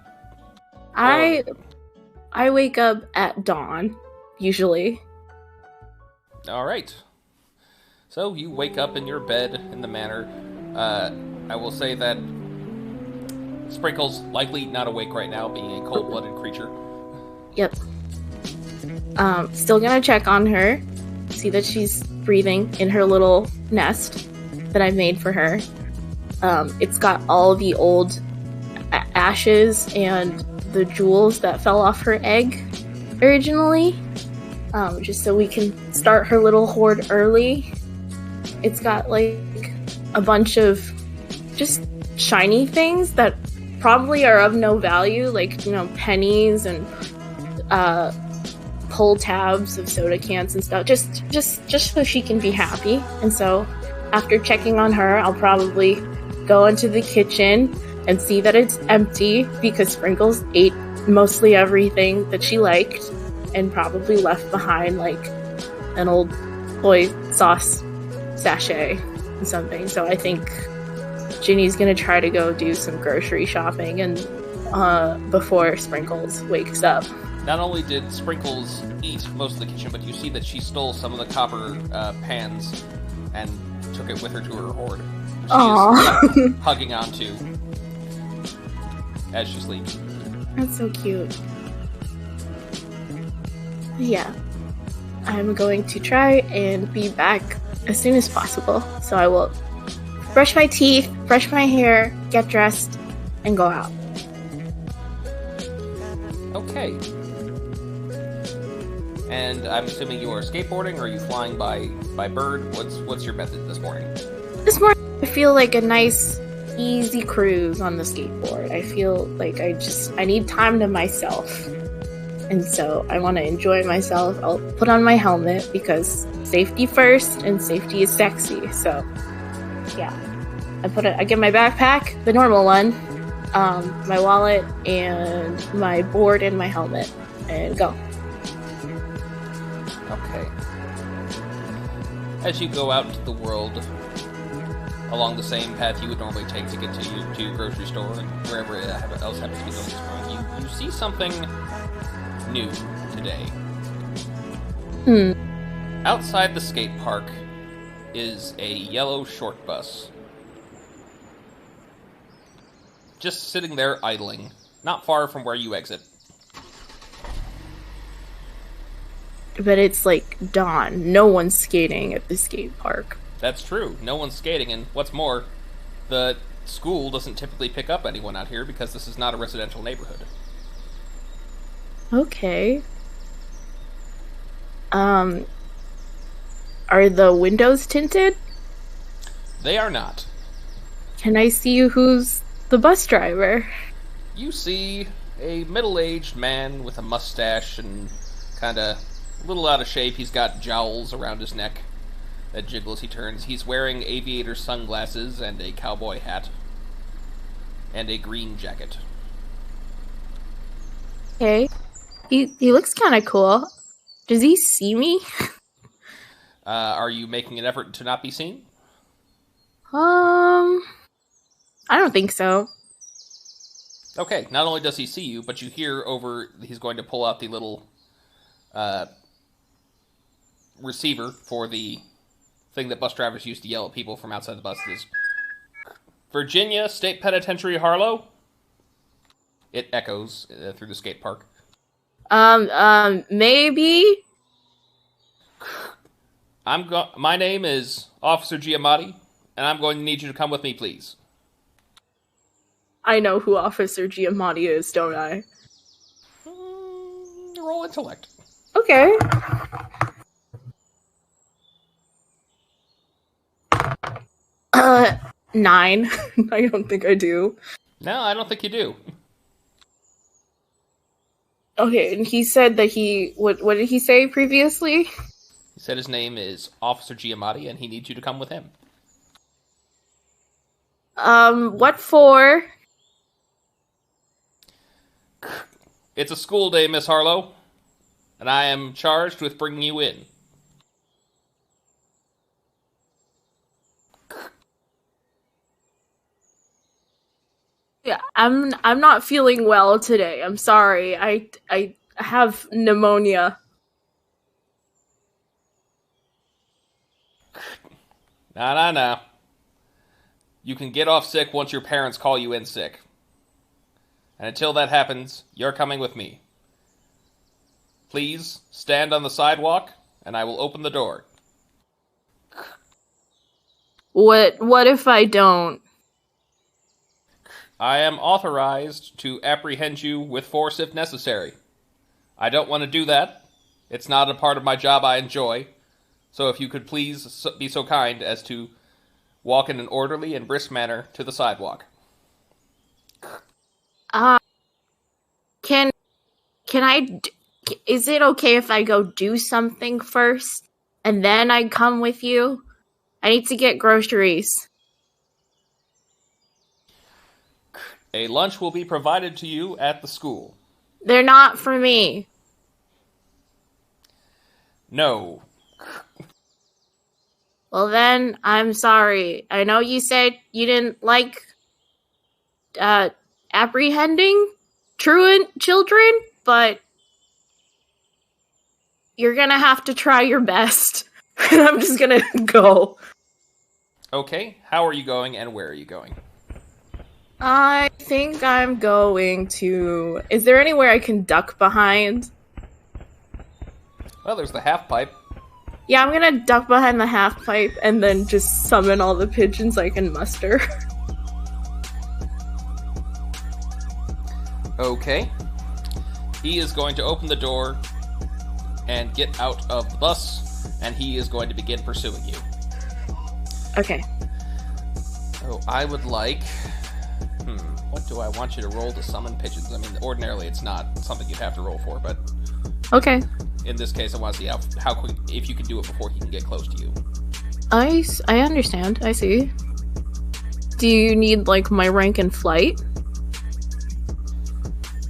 I wake up at dawn, usually. All right. So you wake up in your bed in the manor. I will say that Sprinkle's likely not awake right now, being a cold-blooded creature. Yep. Still gonna check on her, see that she's breathing in her little nest that I made for her. It's got all the old ashes and the jewels that fell off her egg originally, just so we can start her little hoard early. It's got like a bunch of just shiny things that probably are of no value, like, you know, pennies and pull tabs of soda cans and stuff, just so she can be happy. And so after checking on her, I'll probably go into the kitchen and see that it's empty, because Sprinkles ate mostly everything that she liked and probably left behind like an old soy sauce sachet and something. So I think Ginny's gonna try to go do some grocery shopping and before Sprinkles wakes up. Not only did Sprinkles eat most of the kitchen, but you see that she stole some of the copper pans and took it with her to her hoard. She is hugging onto as she sleeps. That's so cute. Yeah. I'm going to try and be back as soon as possible. So I will brush my teeth, brush my hair, get dressed, and go out. Okay. And I'm assuming you are skateboarding, or are you flying by bird? What's your method this morning? This morning I feel like a nice, easy cruise on the skateboard. I feel like I need time to myself. And so I want to enjoy myself. I'll put on my helmet because safety first, and safety is sexy. So, yeah. I get my backpack, the normal one, my wallet, and my board and my helmet, and go. Okay. As you go out into the world, along the same path you would normally take to get to your grocery store and wherever else happens to be going this morning, you see something new today. Outside the skate park is a yellow short bus. Just sitting there idling, not far from where you exit. But it's like dawn. No one's skating at the skate park. That's true. No one's skating, and what's more, the school doesn't typically pick up anyone out here because this is not a residential neighborhood. Okay. Are the windows tinted? They are not. Can I see who's the bus driver? You see a middle-aged man with a mustache and kinda a little out of shape. He's got jowls around his neck that jiggle as he turns. He's wearing aviator sunglasses and a cowboy hat. And a green jacket. Okay. He looks kind of cool. Does he see me? Are you making an effort to not be seen? I don't think so. Okay, not only does he see you, but you hear he's going to pull out the little receiver for the thing that bus drivers use to yell at people from outside the buses. Virginia State Penitentiary Harlow? It echoes through the skate park. Maybe? My name is Officer Giamatti, and I'm going to need you to come with me, please. I know who Officer Giamatti is, don't I? Roll intellect. Okay. Nine. I don't think I do. No, I don't think you do. Okay, and he said that what did he say previously? He said his name is Officer Giamatti, and he needs you to come with him. What for? It's a school day, Miss Harlow, and I am charged with bringing you in. Yeah, I'm not feeling well today. I'm sorry. I have pneumonia. Nah. You can get off sick once your parents call you in sick. And until that happens, you're coming with me. Please stand on the sidewalk, and I will open the door. What if I don't? I am authorized to apprehend you with force if necessary. I don't want to do that. It's not a part of my job I enjoy. So if you could please be so kind as to walk in an orderly and brisk manner to the sidewalk. Can is it okay if I go do something first and then I come with you? I need to get groceries. A lunch will be provided to you at the school. They're not for me. No. Well then, I'm sorry. I know you said you didn't like apprehending truant children, but you're gonna have to try your best. I'm just gonna go. Okay, how are you going and where are you going? I think I'm going to... Is there anywhere I can duck behind? Well, there's the half pipe. Yeah, I'm gonna duck behind the half pipe and then just summon all the pigeons I can muster. Okay. He is going to open the door and get out of the bus, and he is going to begin pursuing you. Okay. So I would like... what do I want you to roll to summon pigeons? I mean, ordinarily it's not something you'd have to roll for, but... Okay. In this case, I want to see how quick, if you can do it before he can get close to you. I understand. I see. Do you need, like, my rank in flight?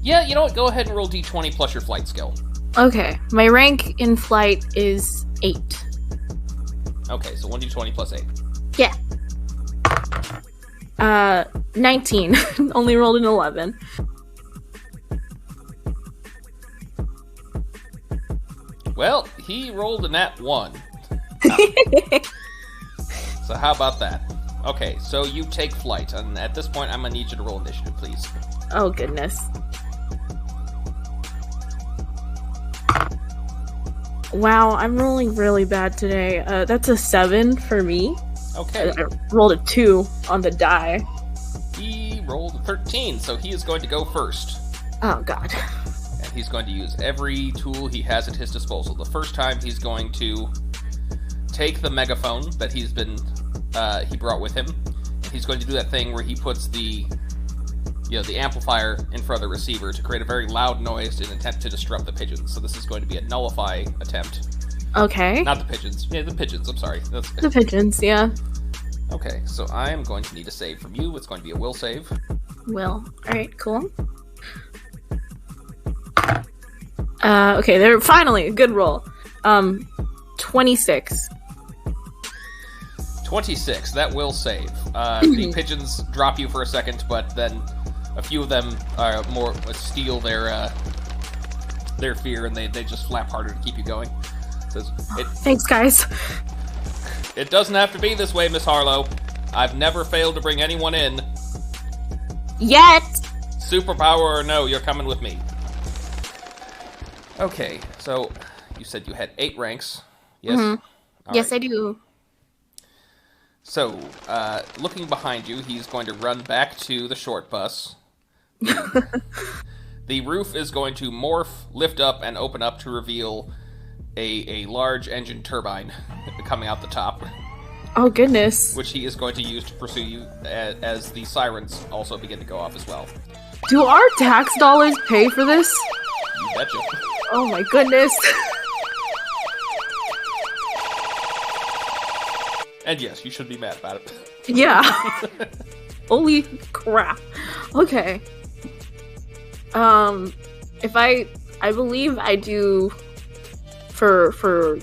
Yeah, you know what? Go ahead and roll d20 plus your flight skill. Okay. My rank in flight is 8. Okay, so 1d20 plus 8. Yeah. 19. Only rolled an 11. Well, he rolled a nat 1. So how about that? Okay, so you take flight, and at this point, I'm gonna need you to roll initiative, please. Oh, goodness. Wow, I'm rolling really bad today. That's a 7 for me. Okay. I rolled a 2 on the die. He rolled a 13, so he is going to go first. Oh, God. And he's going to use every tool he has at his disposal. The first time, he's going to take the megaphone that he brought with him. And he's going to do that thing where he puts the amplifier in front of the receiver to create a very loud noise in an attempt to disrupt the pigeons. So this is going to be a nullify attempt. Okay. Not the pigeons. Yeah, the pigeons, I'm sorry. The pigeons, yeah. Okay, so I am going to need a save from you. It's going to be a will save. Will. Alright, cool. Okay, there finally a good roll. 26. 26, that will save. The pigeons drop you for a second, but then a few of them are more steal their fear, and they just flap harder to keep you going. Thanks, guys. It doesn't have to be this way, Miss Harlow. I've never failed to bring anyone in. Yet! Superpower or no, you're coming with me. Okay, so you said you had 8 ranks. Yes? Mm-hmm. Yes, right. I do. So, looking behind you, he's going to run back to the short bus. The roof is going to morph, lift up, and open up to reveal a large engine turbine coming out the top. Oh, goodness. Which he is going to use to pursue you as the sirens also begin to go off as well. Do our tax dollars pay for this? You betcha. Oh my goodness. And yes, you should be mad about it. Yeah. Holy crap. Okay. If I believe I do for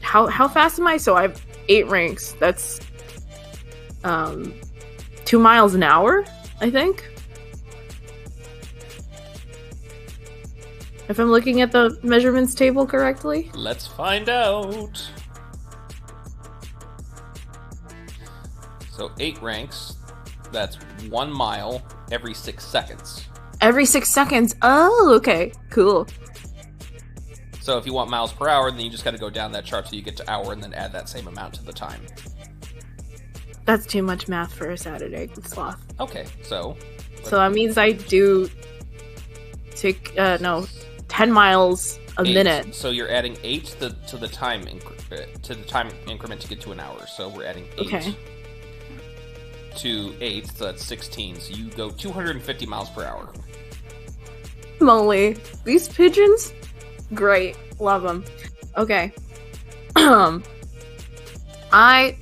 how fast am I? So I have 8 ranks. That's 2 miles an hour, I think. If I'm looking at the measurements table correctly. Let's find out. So 8 ranks, that's 1 mile every 6 seconds. Every 6 seconds. Oh, okay. Cool. So if you want miles per hour, then you just got to go down that chart till you get to hour and then add that same amount to the time. That's too much math for a Saturday, Sloth. Okay, so... So that means I do 10 miles a 8. minute. So you're adding 8 to the time increment to get to an hour. So we're adding 8 Okay. to 8, so that's 16. So you go 250 miles per hour. Moly. These pigeons? Great. Love them. Okay. I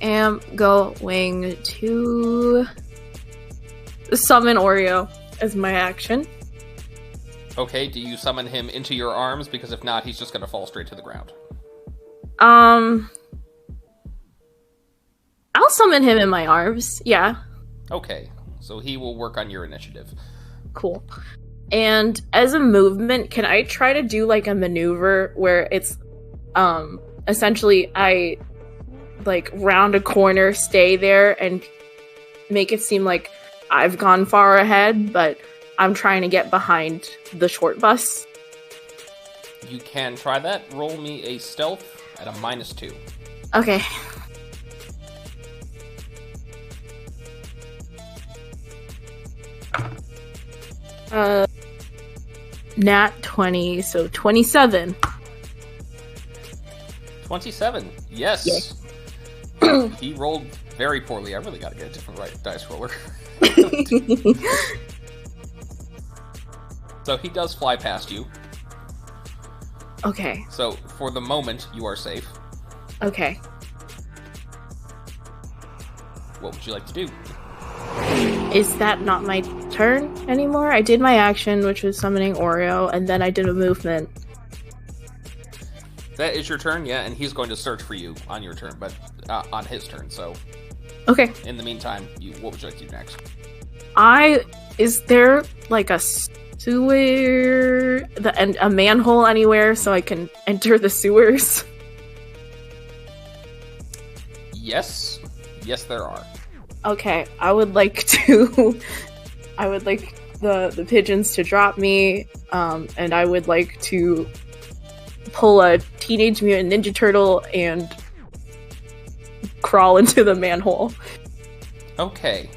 am going to summon Oreo as my action. Okay, do you summon him into your arms? Because if not, he's just going to fall straight to the ground. I'll summon him in my arms. Yeah. Okay, so he will work on your initiative. Cool. And as a movement, can I try to do like a maneuver where it's essentially I like round a corner, stay there, and make it seem like I've gone far ahead, but I'm trying to get behind the short bus? You can try that. Roll me a stealth at a -2. Okay. Nat 20, so 27. 27. Yes. Yes. He rolled very poorly. I really got to get a different dice roller. So he does fly past you. Okay. So for the moment, you are safe. Okay. What would you like to do? Is that not my turn anymore? I did my action, which was summoning Oreo, and then I did a movement. That is your turn, yeah, and he's going to search for you on your turn, but on his turn. So, Okay. in the meantime, what would you like to do next? Is there like a sewer, and a manhole anywhere so I can enter the sewers? Yes, there are. Okay, I would like the pigeons to drop me, and I would like to pull a Teenage Mutant Ninja Turtle and crawl into the manhole. Okay.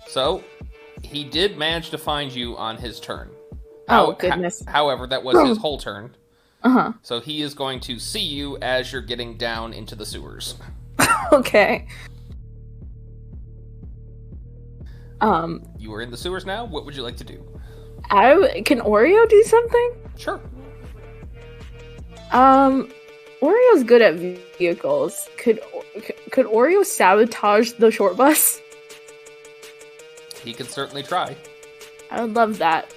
So, he did manage to find you on his turn. Oh, goodness. However, that was his whole turn. Uh-huh. So he is going to see you as you're getting down into the sewers. Okay. You are in the sewers now? What would you like to do? Can Oreo do something? Sure. Oreo's good at vehicles. Could Oreo sabotage the short bus? He can certainly try. I would love that.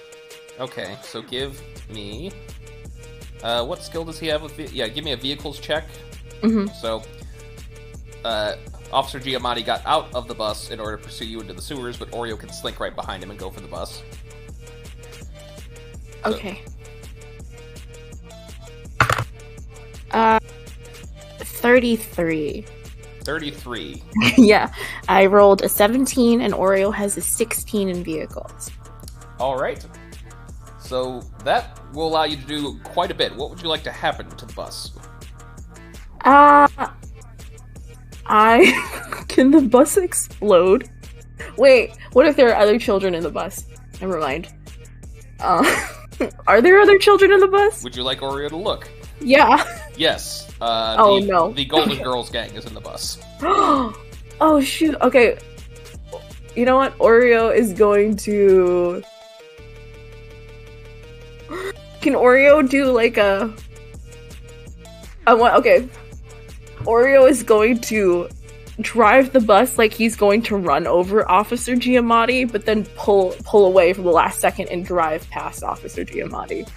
Okay, so give me... what skill does he have with... give me a vehicles check. Mm-hmm. So, Officer Giamatti got out of the bus in order to pursue you into the sewers, but Oreo can slink right behind him and go for the bus. So, Okay. 33. 33. Yeah, I rolled a 17 and Oreo has a 16 in vehicles. Alright. So, that will allow you to do quite a bit. What would you like to happen to the bus? Can the bus explode? Wait, what if there are other children in the bus? Never mind. Are there other children in the bus? Would you like Oreo to look? Yeah. Yes. No. The Golden Girls gang is in the bus. Oh, shoot. Okay. You know what? Oreo is going to... Can Oreo do like a? Okay. Oreo is going to drive the bus like he's going to run over Officer Giamatti, but then pull away for the last second and drive past Officer Giamatti.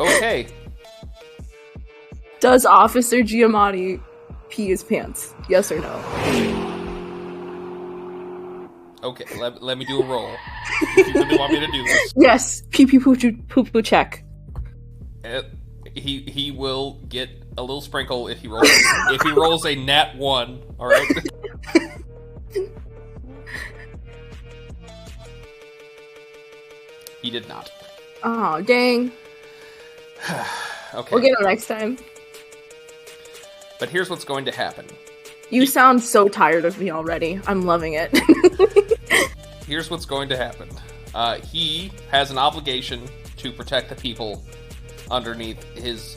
Okay. Does Officer Giamatti pee his pants? Yes or no? Okay, let me do a roll. If you really want me to do this. Yes. Pee pee poo poo check. He will get a little sprinkle if he rolls a nat 1. All right. He did not. Oh, dang. Okay. We'll get him next time. But here's what's going to happen. You sound so tired of me already. I'm loving it. Here's what's going to happen. He has an obligation to protect the people underneath his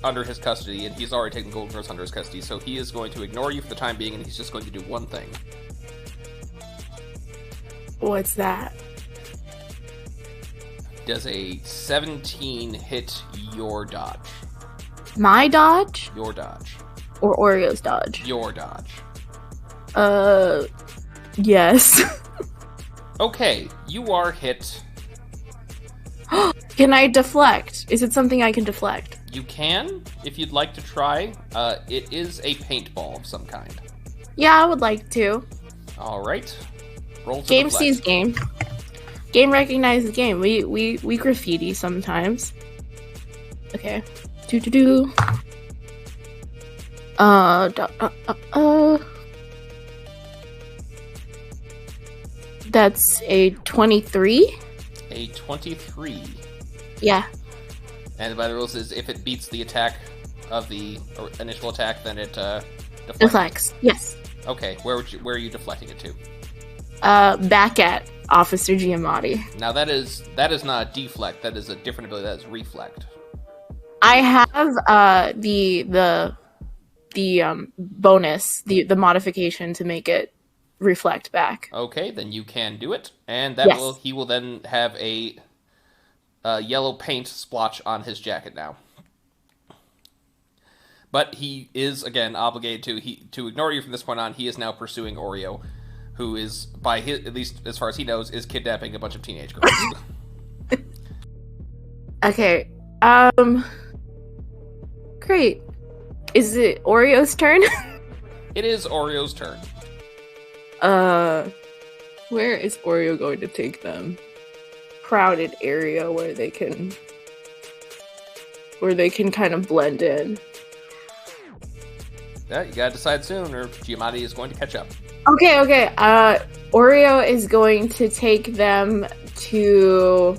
under his custody, and he's already taken Golden Girls under his custody, so he is going to ignore you for the time being, and he's just going to do one thing. What's that? Does a 17 hit your dodge? My dodge? Your dodge. Or Oreo's dodge? Your dodge. Yes. Okay, you are hit. Can I deflect? Is it something I can deflect? You can, if you'd like to try. It is a paintball of some kind. Yeah, I would like to. Alright. Roll to Game deflect. sees game. Game recognizes game. We graffiti sometimes. Okay. Do. That's a 23. A 23. Yeah. And by the rules is if it beats the attack of the initial attack, then it deflects. Deflects. Yes. Okay, where are you deflecting it to? Back at Officer Giamatti. Now that is not deflect. That is a different ability. That is reflect. I have the bonus, the modification to make it reflect back. Okay, then you can do it, and that he will then have a yellow paint splotch on his jacket now. But he is again obligated to ignore you from this point on. He is now pursuing Oreo, who is at least as far as he knows is kidnapping a bunch of teenage girls. Okay. Great. Is it Oreo's turn? It is Oreo's turn. Where is Oreo going to take them? Crowded area where they can kind of blend in. Yeah, you gotta decide soon, or Giamatti is going to catch up. Okay. Oreo is going to take them to...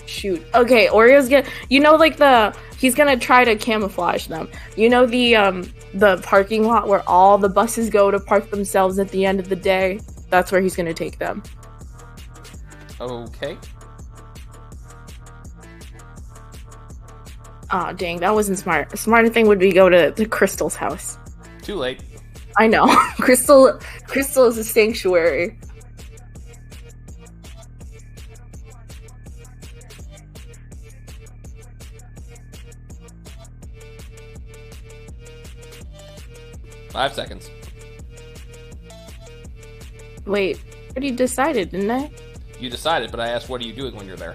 Shoot. Okay, Oreo's gonna... he's gonna try to camouflage them. You know the parking lot where all the buses go to park themselves at the end of the day? That's where he's gonna take them. Okay. Aw, dang, that wasn't smart. A smarter thing would be go to Crystal's house. Too late. I know. Crystal is a sanctuary. Five seconds. Wait, I already decided, didn't I? You decided, but I asked, what are you doing when you're there?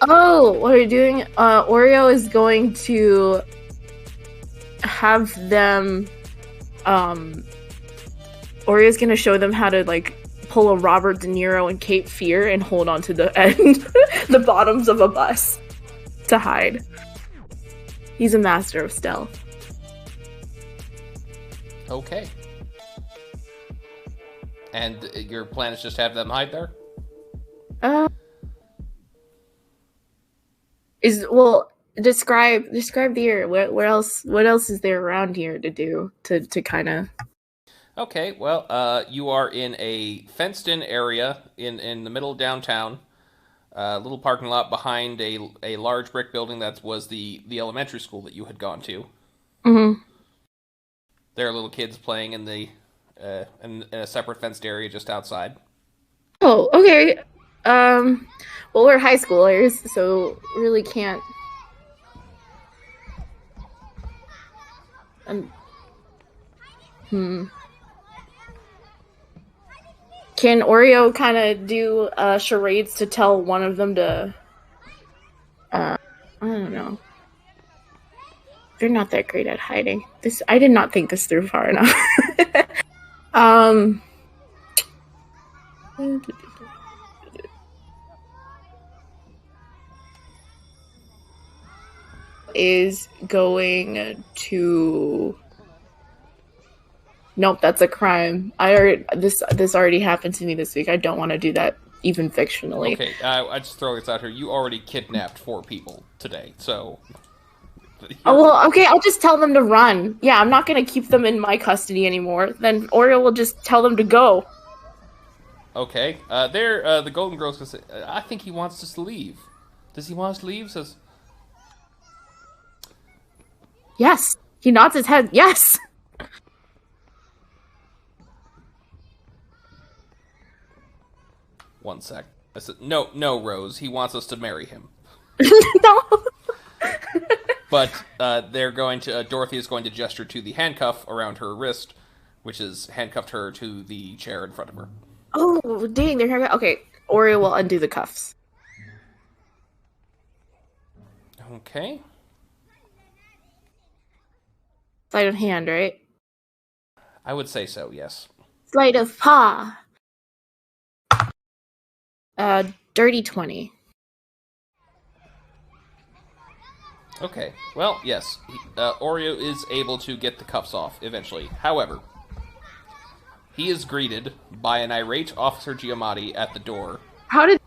Oh, what are you doing? Oreo is going to have them, Oreo's gonna show them how to, pull a Robert De Niro and Cape Fear and hold on to the end, the bottoms of a bus to hide. He's a master of stealth. Okay. And your plan is just have them hide there? Describe the area. What else is there around here to do to kind of... Okay, well, you are in a fenced-in area in the middle of downtown. A little parking lot behind a large brick building that was the elementary school that you had gone to. Mm-hmm. There are little kids playing in the in a separate fenced area just outside. Oh, okay. Well, we're high schoolers, so really can't. Can Oreo kind of do charades to tell one of them to? I don't know. They're not that great at hiding. I did not think this through far enough. Is going to. Nope, that's a crime. This already happened to me this week. I don't want to do that even fictionally. Okay, I just throw this out here. You already kidnapped 4 people today, so. Oh, well, okay, I'll just tell them to run. Yeah, I'm not going to keep them in my custody anymore. Then Oreo will just tell them to go. Okay, the Golden Girl's gonna say, I think he wants us to leave. Does he want us to leave? Says. Yes. He nods his head. Yes. One sec. I said, no, Rose. He wants us to marry him. No. But they're going to. Dorothy is going to gesture to the handcuff around her wrist, which is handcuffed her to the chair in front of her. Oh, dang! They're here. Okay, Oreo will undo the cuffs. Okay. Sleight of hand, right? I would say so. Yes. Sleight of paw. Dirty 20. Okay, well, yes. Oreo is able to get the cuffs off eventually. However, he is greeted by an irate Officer Giamatti at the door. How did...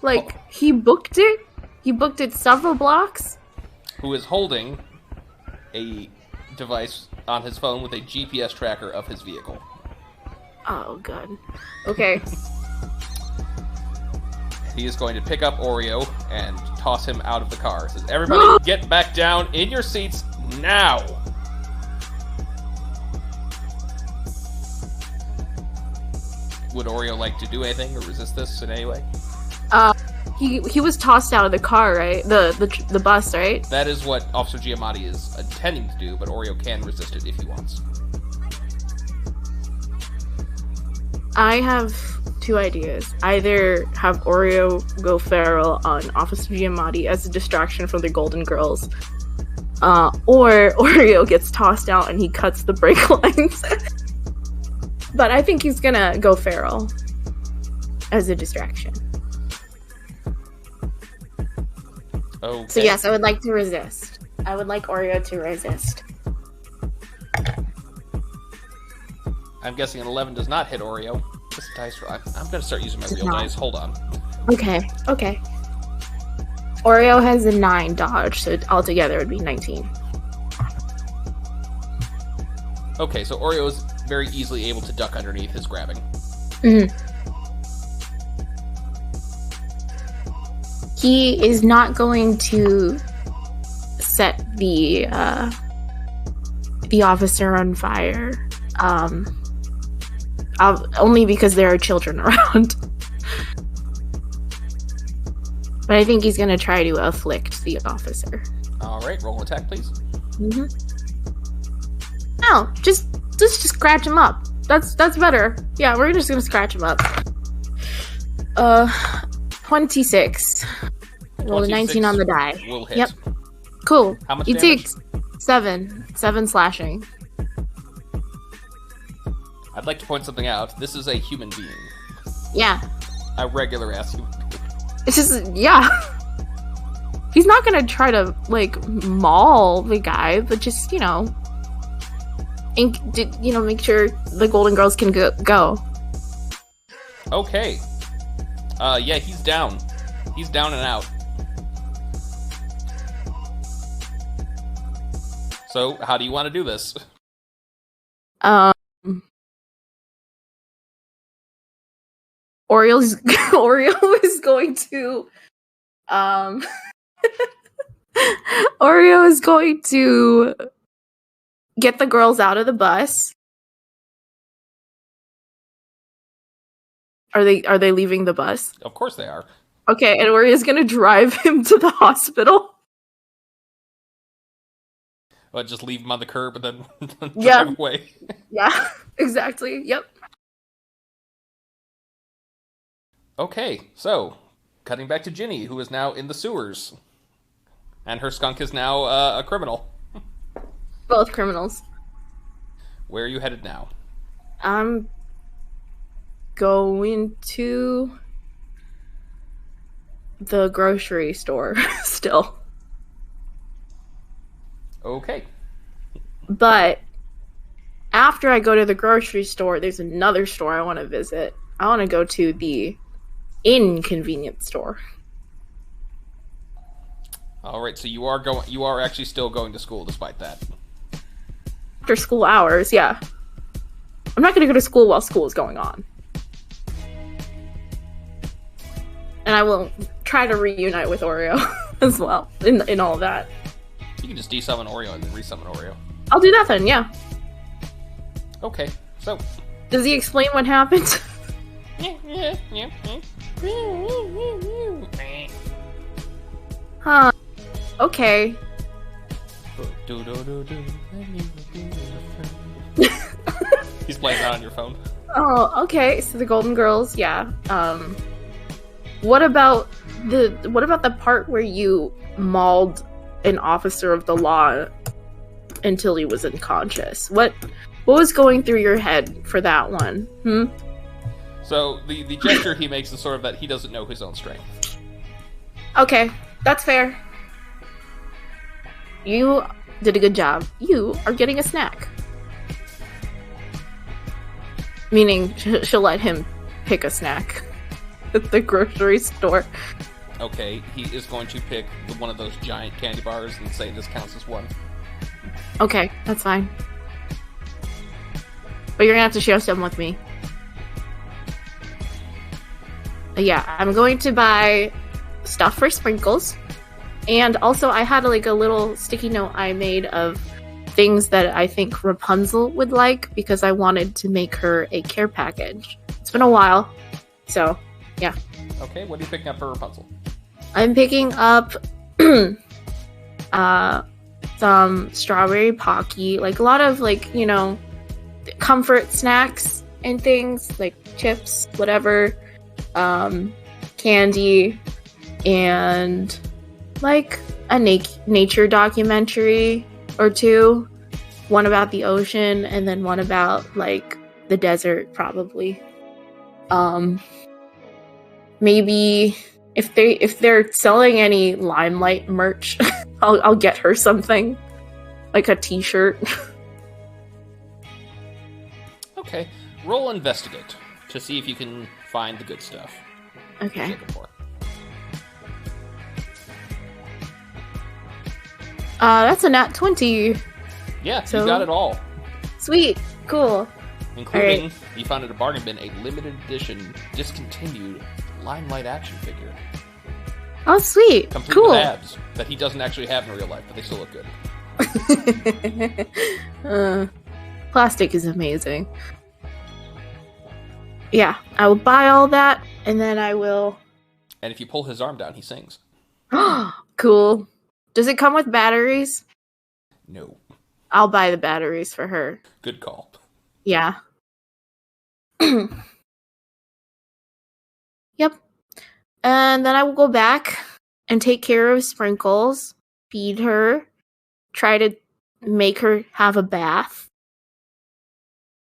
Like, he booked it? He booked it several blocks? Who is holding a device on his phone with a GPS tracker of his vehicle. Oh, God. Okay. He is going to pick up Oreo and toss him out of the car. Says, everybody get back down in your seats now! Would Oreo like to do anything or resist this in any way? He was tossed out of the car, right? The bus, right? That is what Officer Giamatti is intending to do, but Oreo can resist it if he wants. I have 2 ideas. Either have Oreo go feral on Officer Giamatti as a distraction from the Golden Girls, or Oreo gets tossed out and he cuts the brake lines. But I think he's gonna go feral as a distraction. Okay. So yes, I would like to resist. I would like Oreo to resist. I'm guessing an 11 does not hit Oreo. This dice roll. I'm going to start using my real dice. Hold on. Okay. Oreo has a 9 dodge, so altogether it would be 19. Okay, so Oreo is very easily able to duck underneath his grabbing. Mm-hmm. He is not going to set the officer on fire. Only because there are children around. But I think he's going to try to afflict the officer. Alright, roll an attack, please. Mm-hmm. No, just scratch him up. That's better. Yeah, we're just going to scratch him up. 26. Roll a 19 on the die. Will hit. Yep. Cool. How much he damage? takes 7 slashing. I'd like to point something out. This is a human being. Yeah. A regular ass human being. It's just, yeah. He's not gonna try to, like, maul the guy, but just, make sure the Golden Girls can go. Okay. Yeah, he's down. He's down and out. So, how do you want to do this? Oreo is going to Oreo is going to get the girls out of the bus Are they leaving the bus? Of course they are. Okay, and Oria's gonna drive him to the hospital. Well, just leave him on the curb and then Yeah. drive away. Yeah, exactly. Yep. Okay, so cutting back to Ginny, who is now in the sewers, and her skunk is now a criminal. Both criminals. Where are you headed now? I'm going to the grocery store still. Okay. But after I go to the grocery store, there's another store I want to visit. I want to go to the inconvenience store. All right, so you are actually still going to school despite that. After school hours, yeah. I'm not going to go to school while school is going on. And I will try to reunite with Oreo as well in all of that. You can just desummon Oreo and then resummon Oreo. I'll do that then, yeah. Okay, so... Does he explain what happened? Huh. Okay. He's playing that on your phone. Oh, okay. So the Golden Girls, yeah. What about the part where you mauled an officer of the law until he was unconscious? What was going through your head for that one? So the gesture he makes is sort of that he doesn't know his own strength. Okay, that's fair. You did a good job. You are getting a snack. Meaning, she'll let him pick a snack at the grocery store. Okay, he is going to pick one of those giant candy bars and say this counts as one. Okay, that's fine. But you're gonna have to share some with me. Yeah, I'm going to buy stuff for Sprinkles. And also, I had like a little sticky note I made of things that I think Rapunzel would like because I wanted to make her a care package. It's been a while, so yeah. Okay, what are you picking up for Rapunzel? I'm picking up some strawberry Pocky, like a lot of like, you know, comfort snacks and things like chips, whatever, candy, and like a nature documentary or two. One about the ocean and then one about like the desert, probably. Maybe if they're selling any Limelight merch, I'll get her something, like a t-shirt. Okay, roll investigate to see if you can find the good stuff. Okay. You're looking for. That's a nat 20. Yeah, So- you got it all. Sweet. Cool. Including, you found at a bargain bin a limited edition, discontinued Limelight action figure. Oh, sweet. Complete Cool. with abs that he doesn't actually have in real life, but they still look good. Plastic is amazing. Yeah, I will buy all that, and then I will... And if you pull his arm down, he sings. Cool. Does it come with batteries? No. I'll buy the batteries for her. Good call. Yeah. Yep. And then I will go back and take care of Sprinkles, feed her, try to make her have a bath.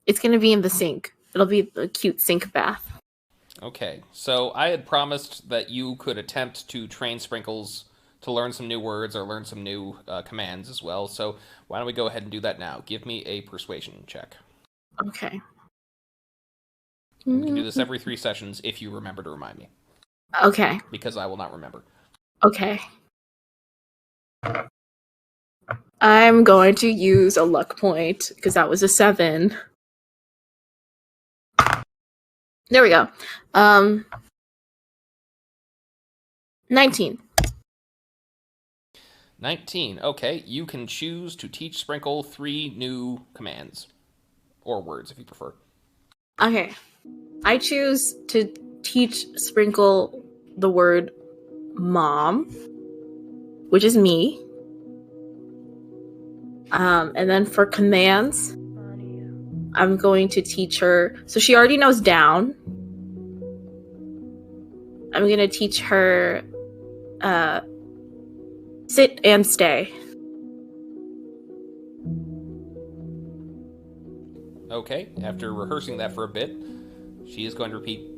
It's going to be in the sink. It'll be a cute sink bath. Okay, so I had promised that you could attempt to train Sprinkles to learn some new words or learn some new commands as well, so why don't we go ahead and do that now? Give me a persuasion check. Okay. We can do this every 3 sessions if you remember to remind me, Okay. because I will not remember. Okay. I'm going to use a luck point, because that was a 7. There we go. 19. 19. Okay, you can choose to teach Sprinkle 3 new commands. Or words, if you prefer. Okay. I choose to teach Sprinkle the word mom, which is me. And then for commands, I'm going to teach her. So she already knows down. I'm going to teach her sit and stay. Okay, after rehearsing that for a bit, she is going to repeat.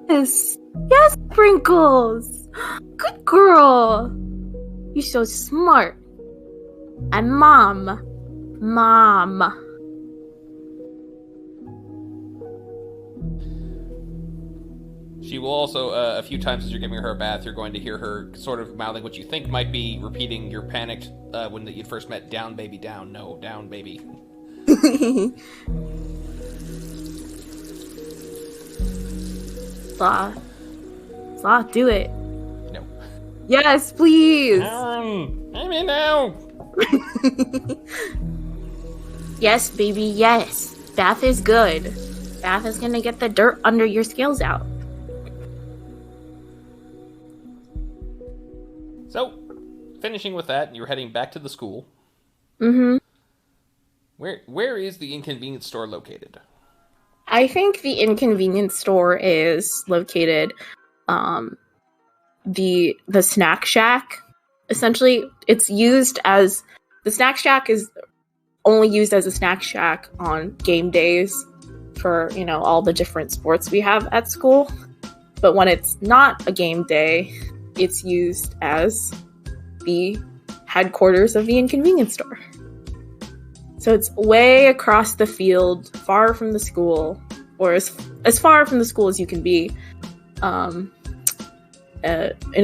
Yes! Yes, Sprinkles! Good girl! You're so smart. And mom. Mom. She will also, a few times as you're giving her a bath, you're going to hear her sort of mouthing what you think might be repeating your panicked, when you first met, down, baby, down. No, down, baby. Sloth, do it. No. Yes, please! I'm in now! Yes, baby, yes. Bath is good. Bath is gonna get the dirt under your scales out. So, finishing with that, you're heading back to the school. Mm-hmm. Where is the inconvenience store located? I think the inconvenience store is located the snack shack. Essentially, it's used as the snack shack is only used as a snack shack on game days for, all the different sports we have at school. But when it's not a game day, it's used as the headquarters of the inconvenience store. So it's way across the field, far from the school, or as far from the school as you can be, in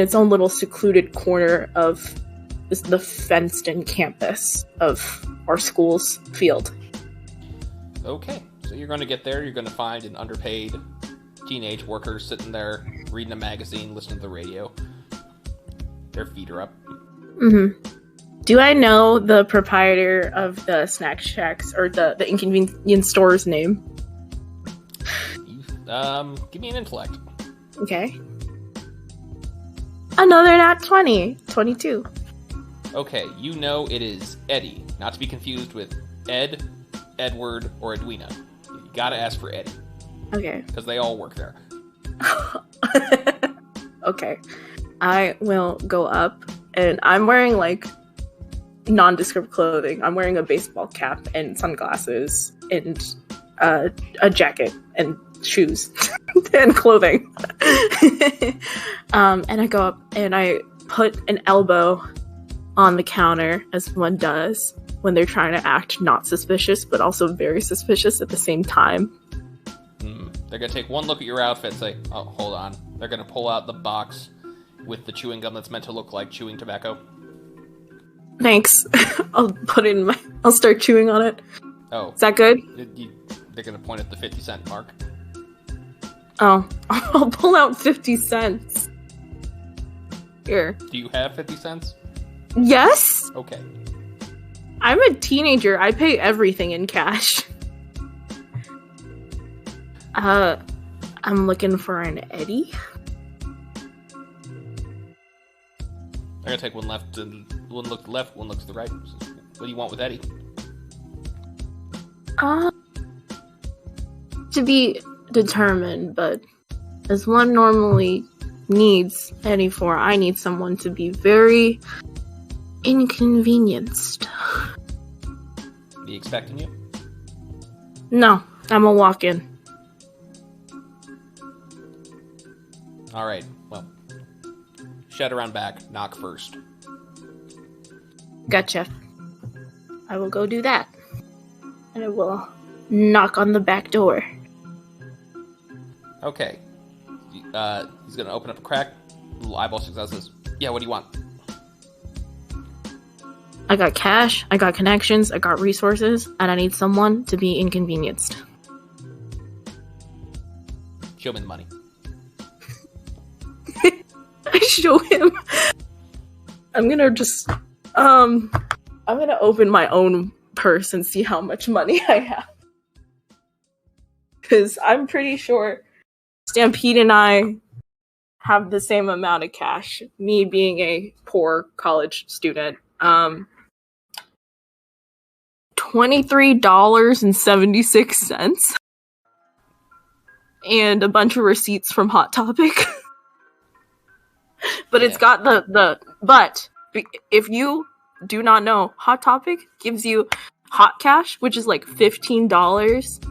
its own little secluded corner of the fenced-in campus of our school's field. Okay, so you're going to get there, you're going to find an underpaid teenage worker sitting there, reading a magazine, listening to the radio. Their feet are up. Mm-hmm. Do I know the proprietor of the snack shacks, or the inconvenience store's name? Give me an intellect. Okay. Another nat 20. 22. Okay, you know it is Eddie, not to be confused with Ed, Edward, or Edwina. You gotta ask for Eddie. Okay. Because they all work there. Okay. I will go up, and I'm wearing, nondescript clothing. I'm wearing a baseball cap and sunglasses and a jacket and shoes and clothing. And I go up and I put an elbow on the counter, as one does when they're trying to act not suspicious but also very suspicious at the same time. They're going to take one look at your outfit and say, oh, hold on. They're going to pull out the box with the chewing gum that's meant to look like chewing tobacco. Thanks. I'll put it in I'll start chewing on it. Oh. Is that good? They're going to point at the 50-cent mark. Oh. I'll pull out 50 cents. Here. Do you have 50 cents? Yes! Okay. I'm a teenager. I pay everything in cash. I'm looking for an Eddie. I'm going to take one left and one look to the left, one look to the right. What do you want with Eddie? To be determined, but as one normally needs Eddie for, I need someone to be very inconvenienced. Be expecting you? No, I'm a walk-in. Alright, well. Shed around back, knock first. Gotcha. I will go do that. And I will knock on the back door. Okay. He's gonna open up a crack. Little eyeball sticks out, says, yeah, what do you want? I got cash, I got connections, I got resources, and I need someone to be inconvenienced. Show me the money. I show him. I'm gonna open my own purse and see how much money I have. Because I'm pretty sure Stampede and I have the same amount of cash. Me being a poor college student. $23.76. And a bunch of receipts from Hot Topic. But it's got but if you do not know, Hot Topic gives you hot cash, which is like $15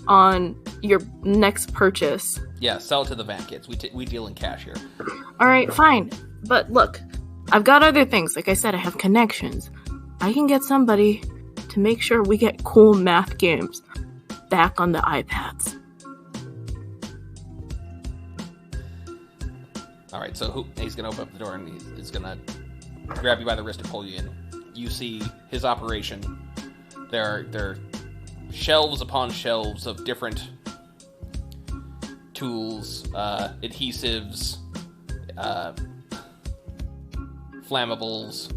on your next purchase. Yeah, sell it to the van kids. We deal in cash here. Alright, fine. But look, I've got other things. Like I said, I have connections. I can get somebody to make sure we get cool math games back on the iPads. Alright, so he's going to open up the door and he's going to grab you by the wrist and pull you in. You see his operation. There are shelves upon shelves of different tools, adhesives, flammables,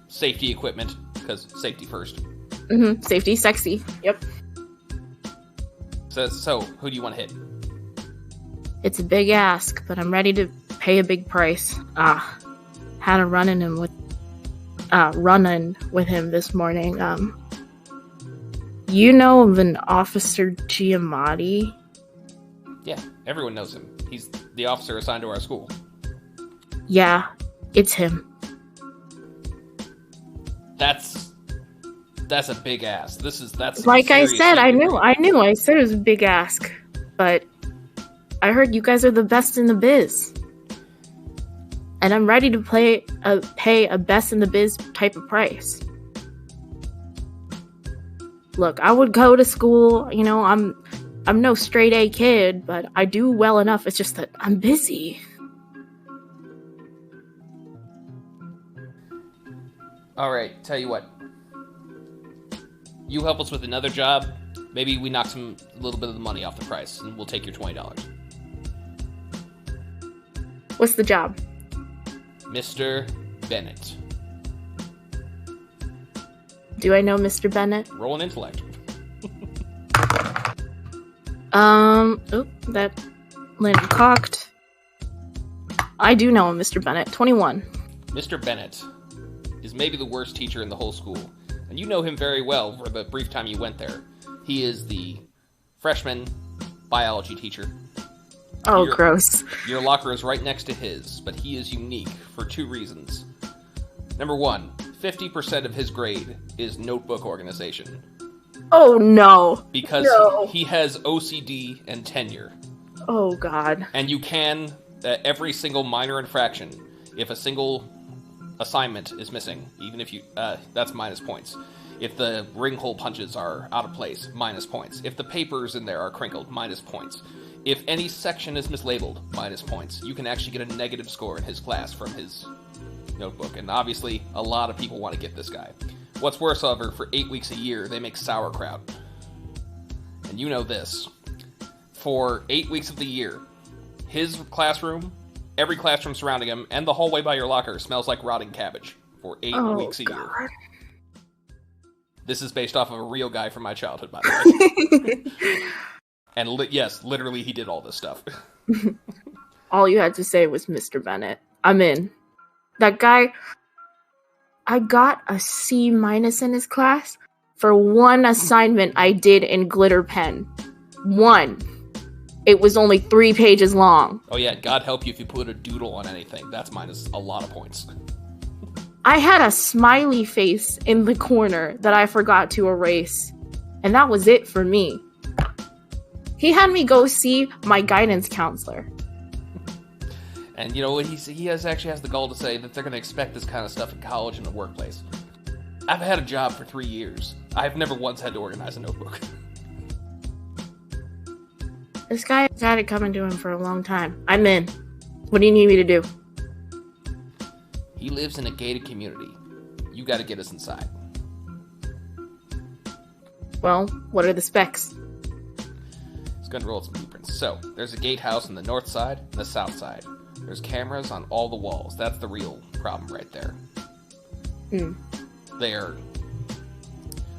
safety equipment, because safety first. Safety, sexy. Yep. So who do you want to hit? It's a big ask, but I'm ready to pay a big price. Had a run-in with him this morning. You know of an Officer Giamatti? Yeah, everyone knows him. He's the officer assigned to our school. Yeah, it's him. That's a big ask. That's like I said. I knew. I said it was a big ask, but I heard you guys are the best in the biz, and I'm ready to pay a best in the biz type of price. Look, I would go to school. You know, I'm no straight A kid, but I do well enough. It's just that I'm busy. Alright, tell you what. You help us with another job, maybe we knock a little bit of the money off the price, and we'll take your $20. What's the job? Mr. Bennett. Do I know Mr. Bennett? Roll an intellect. That landed cocked. I do know him, Mr. Bennett. 21. Mr. Bennett is maybe the worst teacher in the whole school, and you know him very well for the brief time you went there. He is the freshman biology teacher. Oh, gross. Your locker is right next to his, but he is unique for two reasons. Number one, 50% of his grade is notebook organization. Oh, no. Because he has OCD and tenure. Oh, God. And you can, every single minor infraction, if a single assignment is missing, even if you, that's minus points. If the ring hole punches are out of place, minus points. If the papers in there are crinkled, minus points. If any section is mislabeled, minus points. You can actually get a negative score in his class from his notebook. And obviously, a lot of people want to get this guy. What's worse, however, for 8 weeks a year, they make sauerkraut. And you know this. For 8 weeks of the year, his classroom, every classroom surrounding him, and the hallway by your locker smells like rotting cabbage. For 8 weeks a year. This is based off of a real guy from my childhood, by the way. And yes, literally, he did all this stuff. All you had to say was Mr. Bennett. I'm in. That guy, I got a C- in his class for one assignment I did in glitter pen. One. It was only 3 pages long. Oh yeah, God help you if you put a doodle on anything. That's minus a lot of points. I had a smiley face in the corner that I forgot to erase. And that was it for me. He had me go see my guidance counselor. And you know what? He actually has the gall to say that they're going to expect this kind of stuff in college and the workplace. I've had a job for 3 years. I've never once had to organize a notebook. This guy has had it coming to him for a long time. I'm in. What do you need me to do? He lives in a gated community. You got to get us inside. Well, what are the specs? It's going to roll some blueprints. So, there's a gatehouse on the north side and the south side. There's cameras on all the walls. That's the real problem right there. Hmm. They're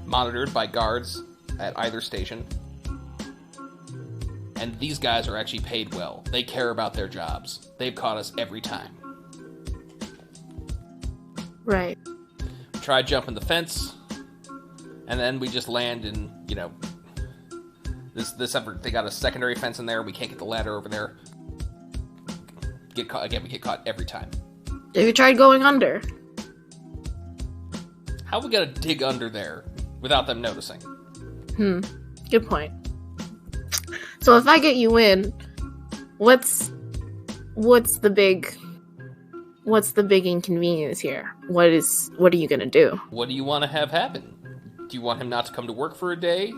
monitored by guards at either station. And these guys are actually paid well. They care about their jobs. They've caught us every time. Right. Try jumping the fence, and then we just land in, this effort. They got a secondary fence in there. We can't get the ladder over there. Get caught again. We get caught every time. Have you tried going under? How are we gonna dig under there without them noticing? Good point. So if I get you in, what's the big inconvenience here? What are you gonna do? What do you want to have happen? Do you want him not to come to work for a day?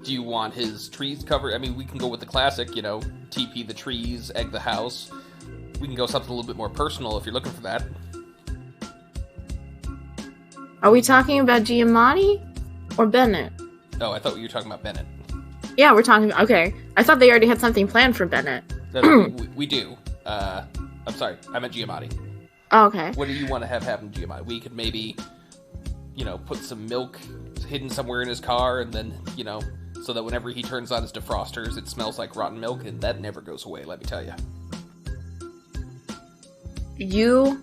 Do you want his trees covered? I mean, we can go with the classic, TP the trees, egg the house. We can go something a little bit more personal if you're looking for that. Are we talking about Giamatti or Bennett? Oh, I thought you were talking about Bennett. Yeah, we're talking about... Okay. I thought they already had something planned for Bennett. We do. I'm sorry. I meant Giamatti. Oh, okay. What do you want to have happen to Giamatti? We could maybe, put some milk hidden somewhere in his car, and then, so that whenever he turns on his defrosters, it smells like rotten milk, and that never goes away, let me tell you. You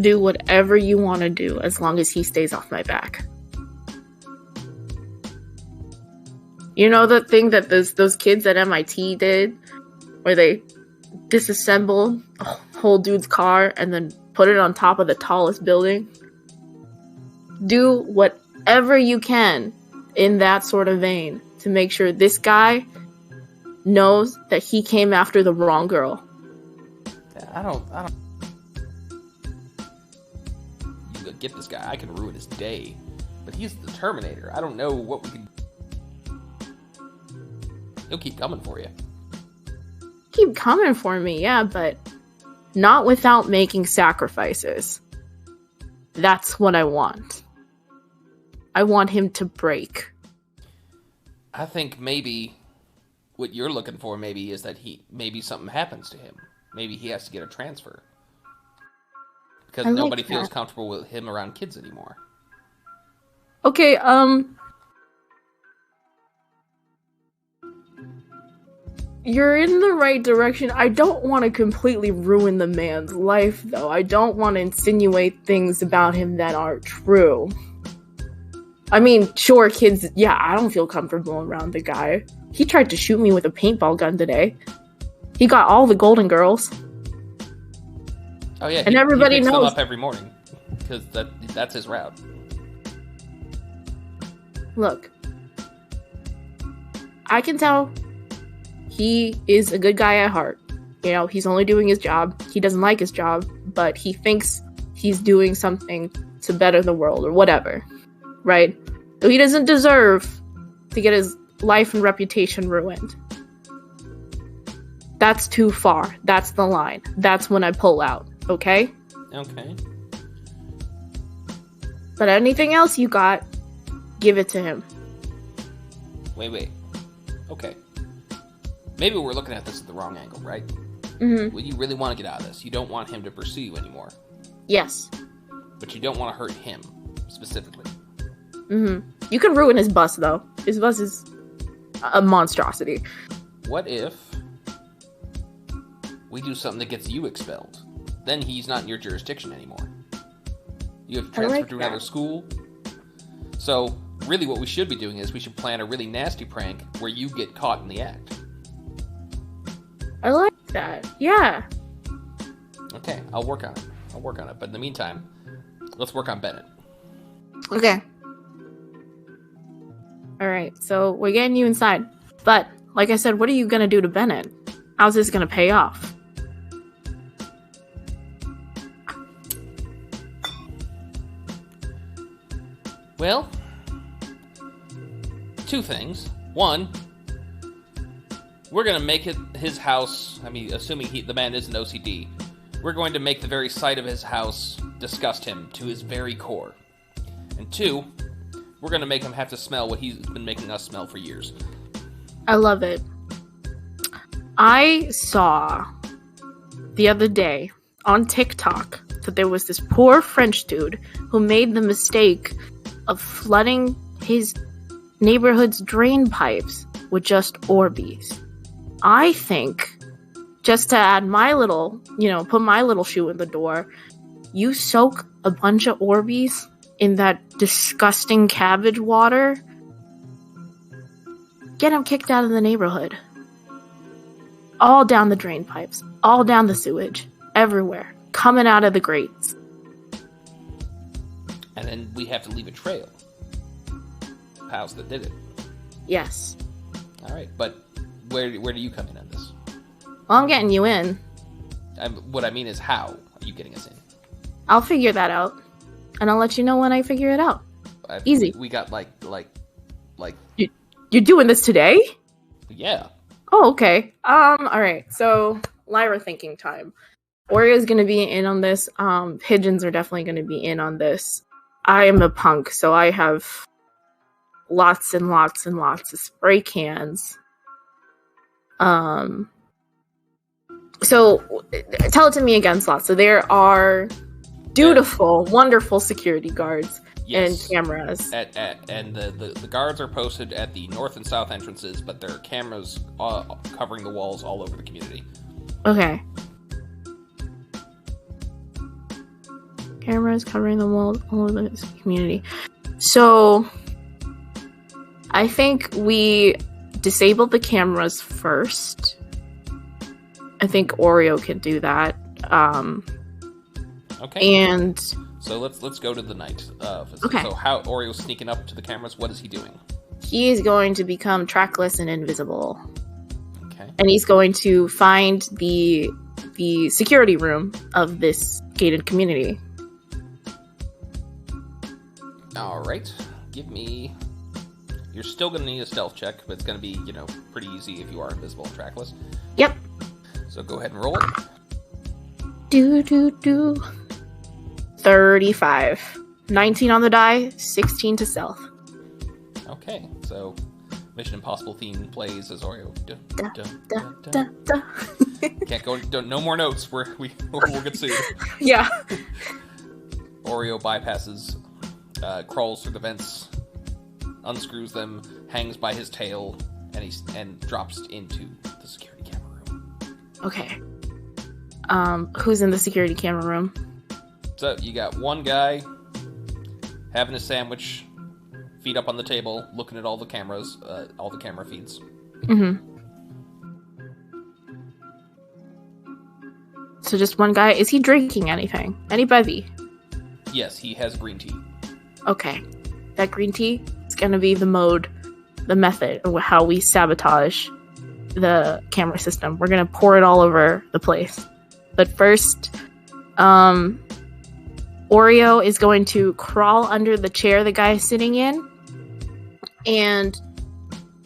do whatever you want to do as long as he stays off my back. You know the thing that those kids at MIT did? Where they disassembled a whole dude's car and then put it on top of the tallest building? Do whatever you can in that sort of vein to make sure this guy knows that he came after the wrong girl. I don't... You get this guy. I can ruin his day. But he's the Terminator. I don't know what we can... He'll keep coming for you. Keep coming for me, yeah, but not without making sacrifices. That's what I want. I want him to break. I think maybe what you're looking for maybe is that maybe something happens to him. Maybe he has to get a transfer. Because nobody feels comfortable with him around kids anymore. Okay, you're in the right direction. I don't want to completely ruin the man's life, though. I don't want to insinuate things about him that aren't true. I mean, sure, kids, yeah, I don't feel comfortable around the guy. He tried to shoot me with a paintball gun today. He got all the Golden Girls. Oh yeah, and everybody picks knows them up every morning because that's his route. Look, I can tell he is a good guy at heart. He's only doing his job. He doesn't like his job, but he thinks he's doing something to better the world or whatever, right? So he doesn't deserve to get his life and reputation ruined. That's too far. That's the line. That's when I pull out, okay? Okay. But anything else you got, give it to him. Wait. Okay. Maybe we're looking at this at the wrong angle, right? Mm-hmm. Well, you really want to get out of this. You don't want him to pursue you anymore. Yes. But you don't want to hurt him, specifically. Mm-hmm. You can ruin his bus, though. His bus is a monstrosity. What if we do something that gets you expelled? Then he's not in your jurisdiction anymore. You have to transfer to another school. So, really what we should be doing is we should plan a really nasty prank where you get caught in the act. I like that. Yeah. Okay, I'll work on it. But in the meantime, let's work on Bennett. Okay. Alright, so we're getting you inside. But, like I said, what are you gonna do to Bennett? How's this gonna pay off? Well, two things. One, we're going to make his house, assuming the man is an OCD, we're going to make the very sight of his house disgust him to his very core. And two, we're going to make him have to smell what he's been making us smell for years. I love it. I saw the other day on TikTok that there was this poor French dude who made the mistake of flooding his neighborhood's drain pipes with just Orbeez. I think, just to add my little, put my little shoe in the door, you soak a bunch of Orbeez in that disgusting cabbage water, get him kicked out of the neighborhood. All down the drain pipes, all down the sewage, everywhere, coming out of the grates. And then we have to leave a trail. House that did it. Yes. All right, but where do you come in on this? Well, I'm getting you in. What I mean is, how are you getting us in? I'll figure that out, and I'll let you know when I figure it out. Easy. We got like. You're doing this today? Yeah. Oh, okay. All right. So, Lyra thinking time. Oreo's gonna be in on this. Pigeons are definitely gonna be in on this. I am a punk, so I have lots and lots and lots of spray cans. So tell it to me again, Sloth. So there are dutiful, wonderful security guards. Yes. And cameras. And the guards are posted at the north and south entrances, but there are cameras covering the walls all over the community. Okay. Cameras covering the walls all over the community. So, I think we disable the cameras first. I think Oreo can do that. Okay. And so let's go to the night. Okay. So how Oreo's sneaking up to the cameras? What is he doing? He is going to become trackless and invisible. Okay. And he's going to find the security room of this gated community. All right. Give me. You're still going to need a stealth check, but it's going to be, pretty easy if you are invisible and trackless. Yep. So go ahead and roll it. 35. 19 on the die, 16 to stealth. Okay, so Mission Impossible theme plays as Oreo. Can't go. No more notes. We'll get sued. Yeah. Oreo bypasses, crawls through the vents, unscrews them, hangs by his tail, and drops into the security camera room. Okay. Who's in the security camera room? So you got one guy having a sandwich, feet up on the table, looking at all the cameras, all the camera feeds. Mm-hmm. So just one guy. Is he drinking anything? Any bevy? Yes, he has green tea. Okay. That green tea is going to be the method of how we sabotage the camera system. We're going to pour it all over the place. But first, Oreo is going to crawl under the chair the guy is sitting in and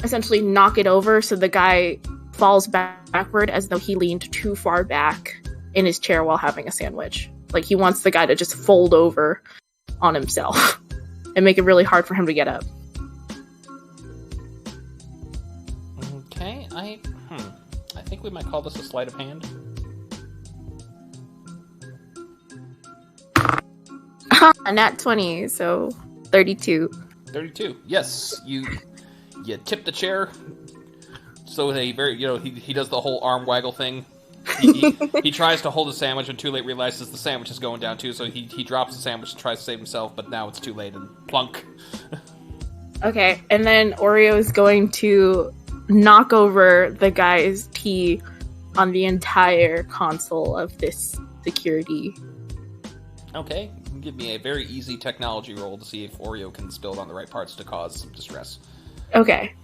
essentially knock it over so the guy falls backward as though he leaned too far back in his chair while having a sandwich. Like he wants the guy to just fold over on himself and make it really hard for him to get up. Okay, I think we might call this a sleight of hand. A nat 20, so 32. 32. Yes, you tip the chair. So he does the whole arm waggle thing. He tries to hold a sandwich and too late realizes the sandwich is going down too, so he drops the sandwich and tries to save himself, but now it's too late and plunk. Okay, and then Oreo is going to knock over the guy's tea on the entire console of this security. Okay, you can give me a very easy technology roll to see if Oreo can spill it on the right parts to cause some distress. Okay.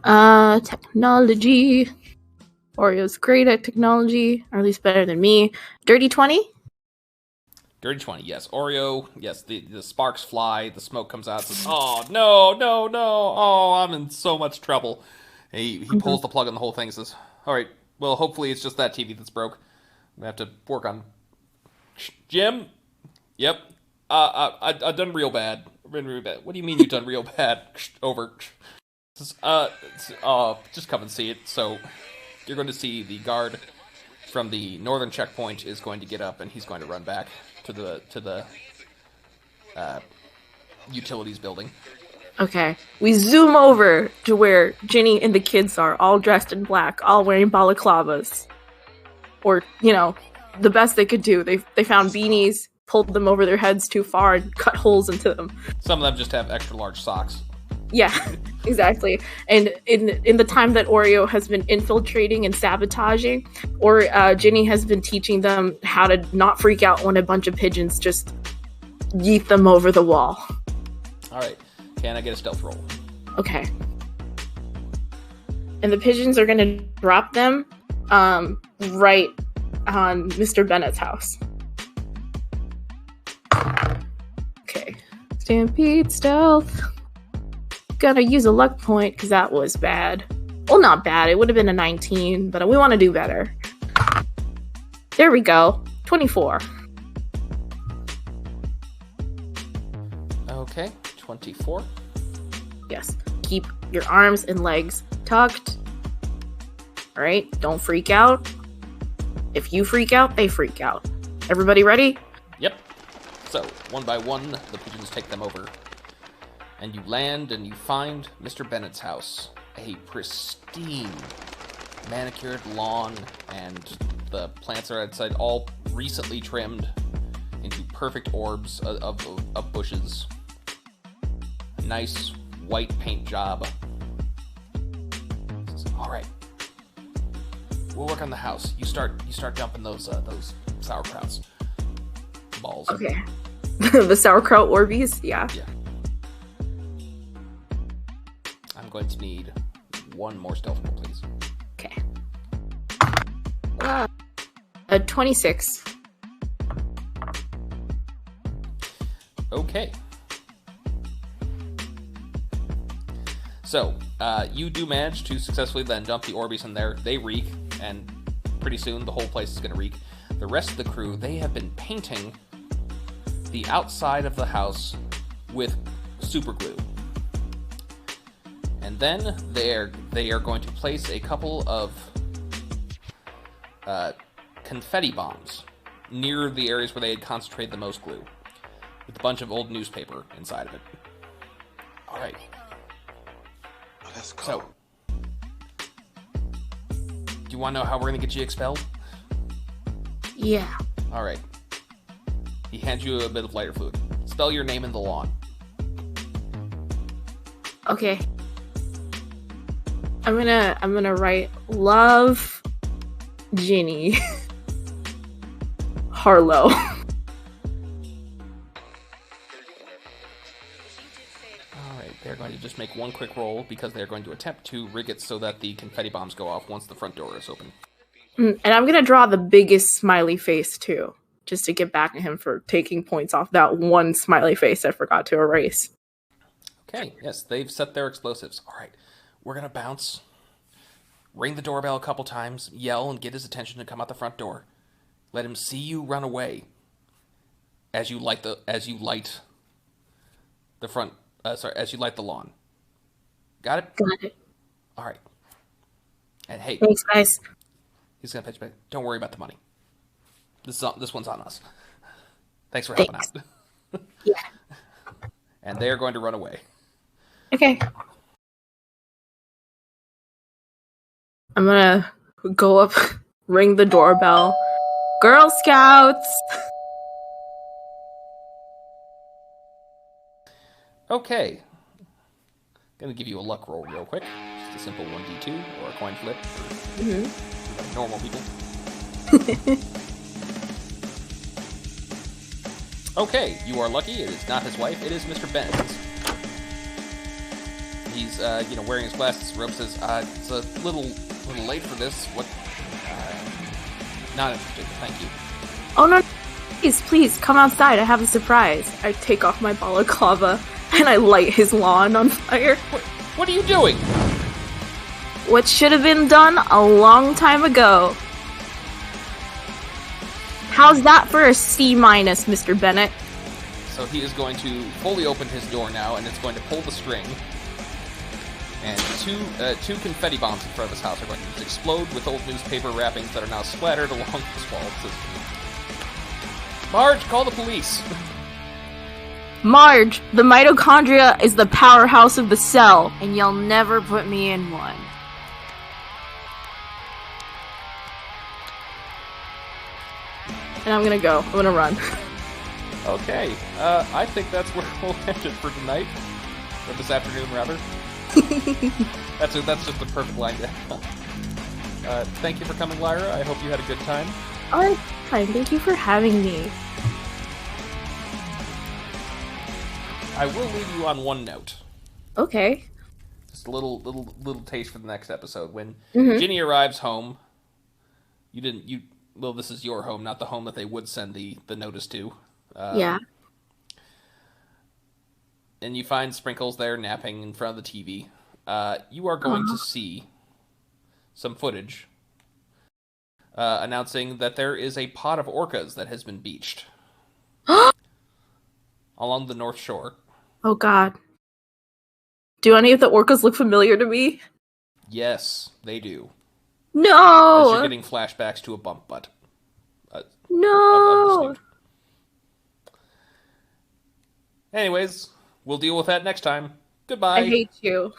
Technology. Oreo's great at technology, or at least better than me. Dirty 20? Dirty 20, yes. Oreo, yes, the sparks fly, the smoke comes out, says, oh, no, oh, I'm in so much trouble. He pulls the plug on the whole thing and says, alright, well, hopefully it's just that TV that's broke. I'm gonna have to work on... Jim? Yep. I've done real bad. What do you mean you've done real bad? Over. Just come and see it. So, you're going to see the guard from the northern checkpoint is going to get up, and he's going to run back to the utilities building. Okay. We zoom over to where Ginny and the kids are, all dressed in black, all wearing balaclavas. Or, the best they could do. They found beanies, pulled them over their heads too far, and cut holes into them. Some of them just have extra large socks. Yeah, exactly. And in the time that Oreo has been infiltrating and sabotaging, or Ginny has been teaching them how to not freak out when a bunch of pigeons just yeet them over the wall. All right. Can I get a stealth roll? Okay. And the pigeons are going to drop them right on Mr. Bennett's house. Okay. Stampede stealth. Gonna use a luck point because that was bad. Well, not bad. It would have been a 19, but we want to do better. There we go. 24. Okay. 24. Yes. Keep your arms and legs tucked. Alright? Don't freak out. If you freak out, they freak out. Everybody ready? Yep. So, one by one, the pigeons take them over. And you land and you find Mr. Bennett's house. A pristine, manicured lawn, and the plants are outside all recently trimmed into perfect orbs of bushes. Nice white paint job. All right, we'll work on the house. You start dumping those sauerkrauts balls. Okay. The sauerkraut Orbeez? Yeah. Yeah. I'm going to need one more stealth roll, please. Okay. 26. Okay. So, you do manage to successfully then dump the Orbeez in there. They reek, and pretty soon the whole place is going to reek. The rest of the crew, they have been painting the outside of the house with super glue. And then they are going to place a couple of confetti bombs near the areas where they had concentrated the most glue, with a bunch of old newspaper inside of it. All right. Let's go. So, do you want to know how we're going to get you expelled? Yeah. All right. He hands you a bit of lighter fluid. Spell your name in the lawn. Okay. I'm gonna write love Ginny Harlow. Alright, they're going to just make one quick roll because they're going to attempt to rig it so that the confetti bombs go off once the front door is open. And I'm gonna draw the biggest smiley face too, just to get back at him for taking points off that one smiley face I forgot to erase. Okay, yes, they've set their explosives. Alright, we're going to bounce, ring the doorbell a couple times, yell and get his attention to come out the front door. Let him see you run away as you light the lawn. Got it? Got it. All right. And hey, Thanks, guys. he's gonna pitch back. Don't worry about the money. This one's on us. Thanks for helping out. Yeah. And they are going to run away. Okay. I'm gonna go up, ring the doorbell. Girl Scouts! Okay. Gonna give you a luck roll real quick. Just a simple 1d2 or a coin flip for normal people. Okay, you are lucky. It is not his wife. It is Mr. Benz. He's, wearing his glasses. Rope says, it's a little late for this. What? Not interested. Thank you. Oh no, please, come outside. I have a surprise. I take off my balaclava and I light his lawn on fire. What are you doing? What should have been done a long time ago. How's that for a C-, Mr. Bennett? So he is going to fully open his door now, and it's going to pull the string. And two confetti bombs in front of his house are going to explode with old newspaper wrappings that are now splattered along this wall. It says, Marge, call the police! Marge, the mitochondria is the powerhouse of the cell, and you'll never put me in one. And I'm gonna go. I'm gonna run. Okay, I think that's where we'll end it for tonight. Or this afternoon, rather. That's just the perfect line to end on. Thank you for coming, Lyra. I hope you had a good time. Oh, fine. Thank you for having me. I will leave you on one note. Okay. Just a little taste for the next episode. When Mhm. Ginny arrives home, well, this is your home, not the home that they would send the notice to. Yeah. And you find Sprinkles there napping in front of the TV. You are going to see some footage announcing that there is a pod of orcas that has been beached along the North Shore. Oh God. Do any of the orcas look familiar to me? Yes, they do. No! As you're getting flashbacks to a bump butt. No! Anyways, we'll deal with that next time. Goodbye. I hate you.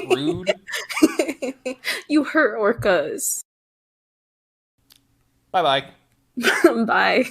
Rude. You hurt orcas. Bye-bye. Bye.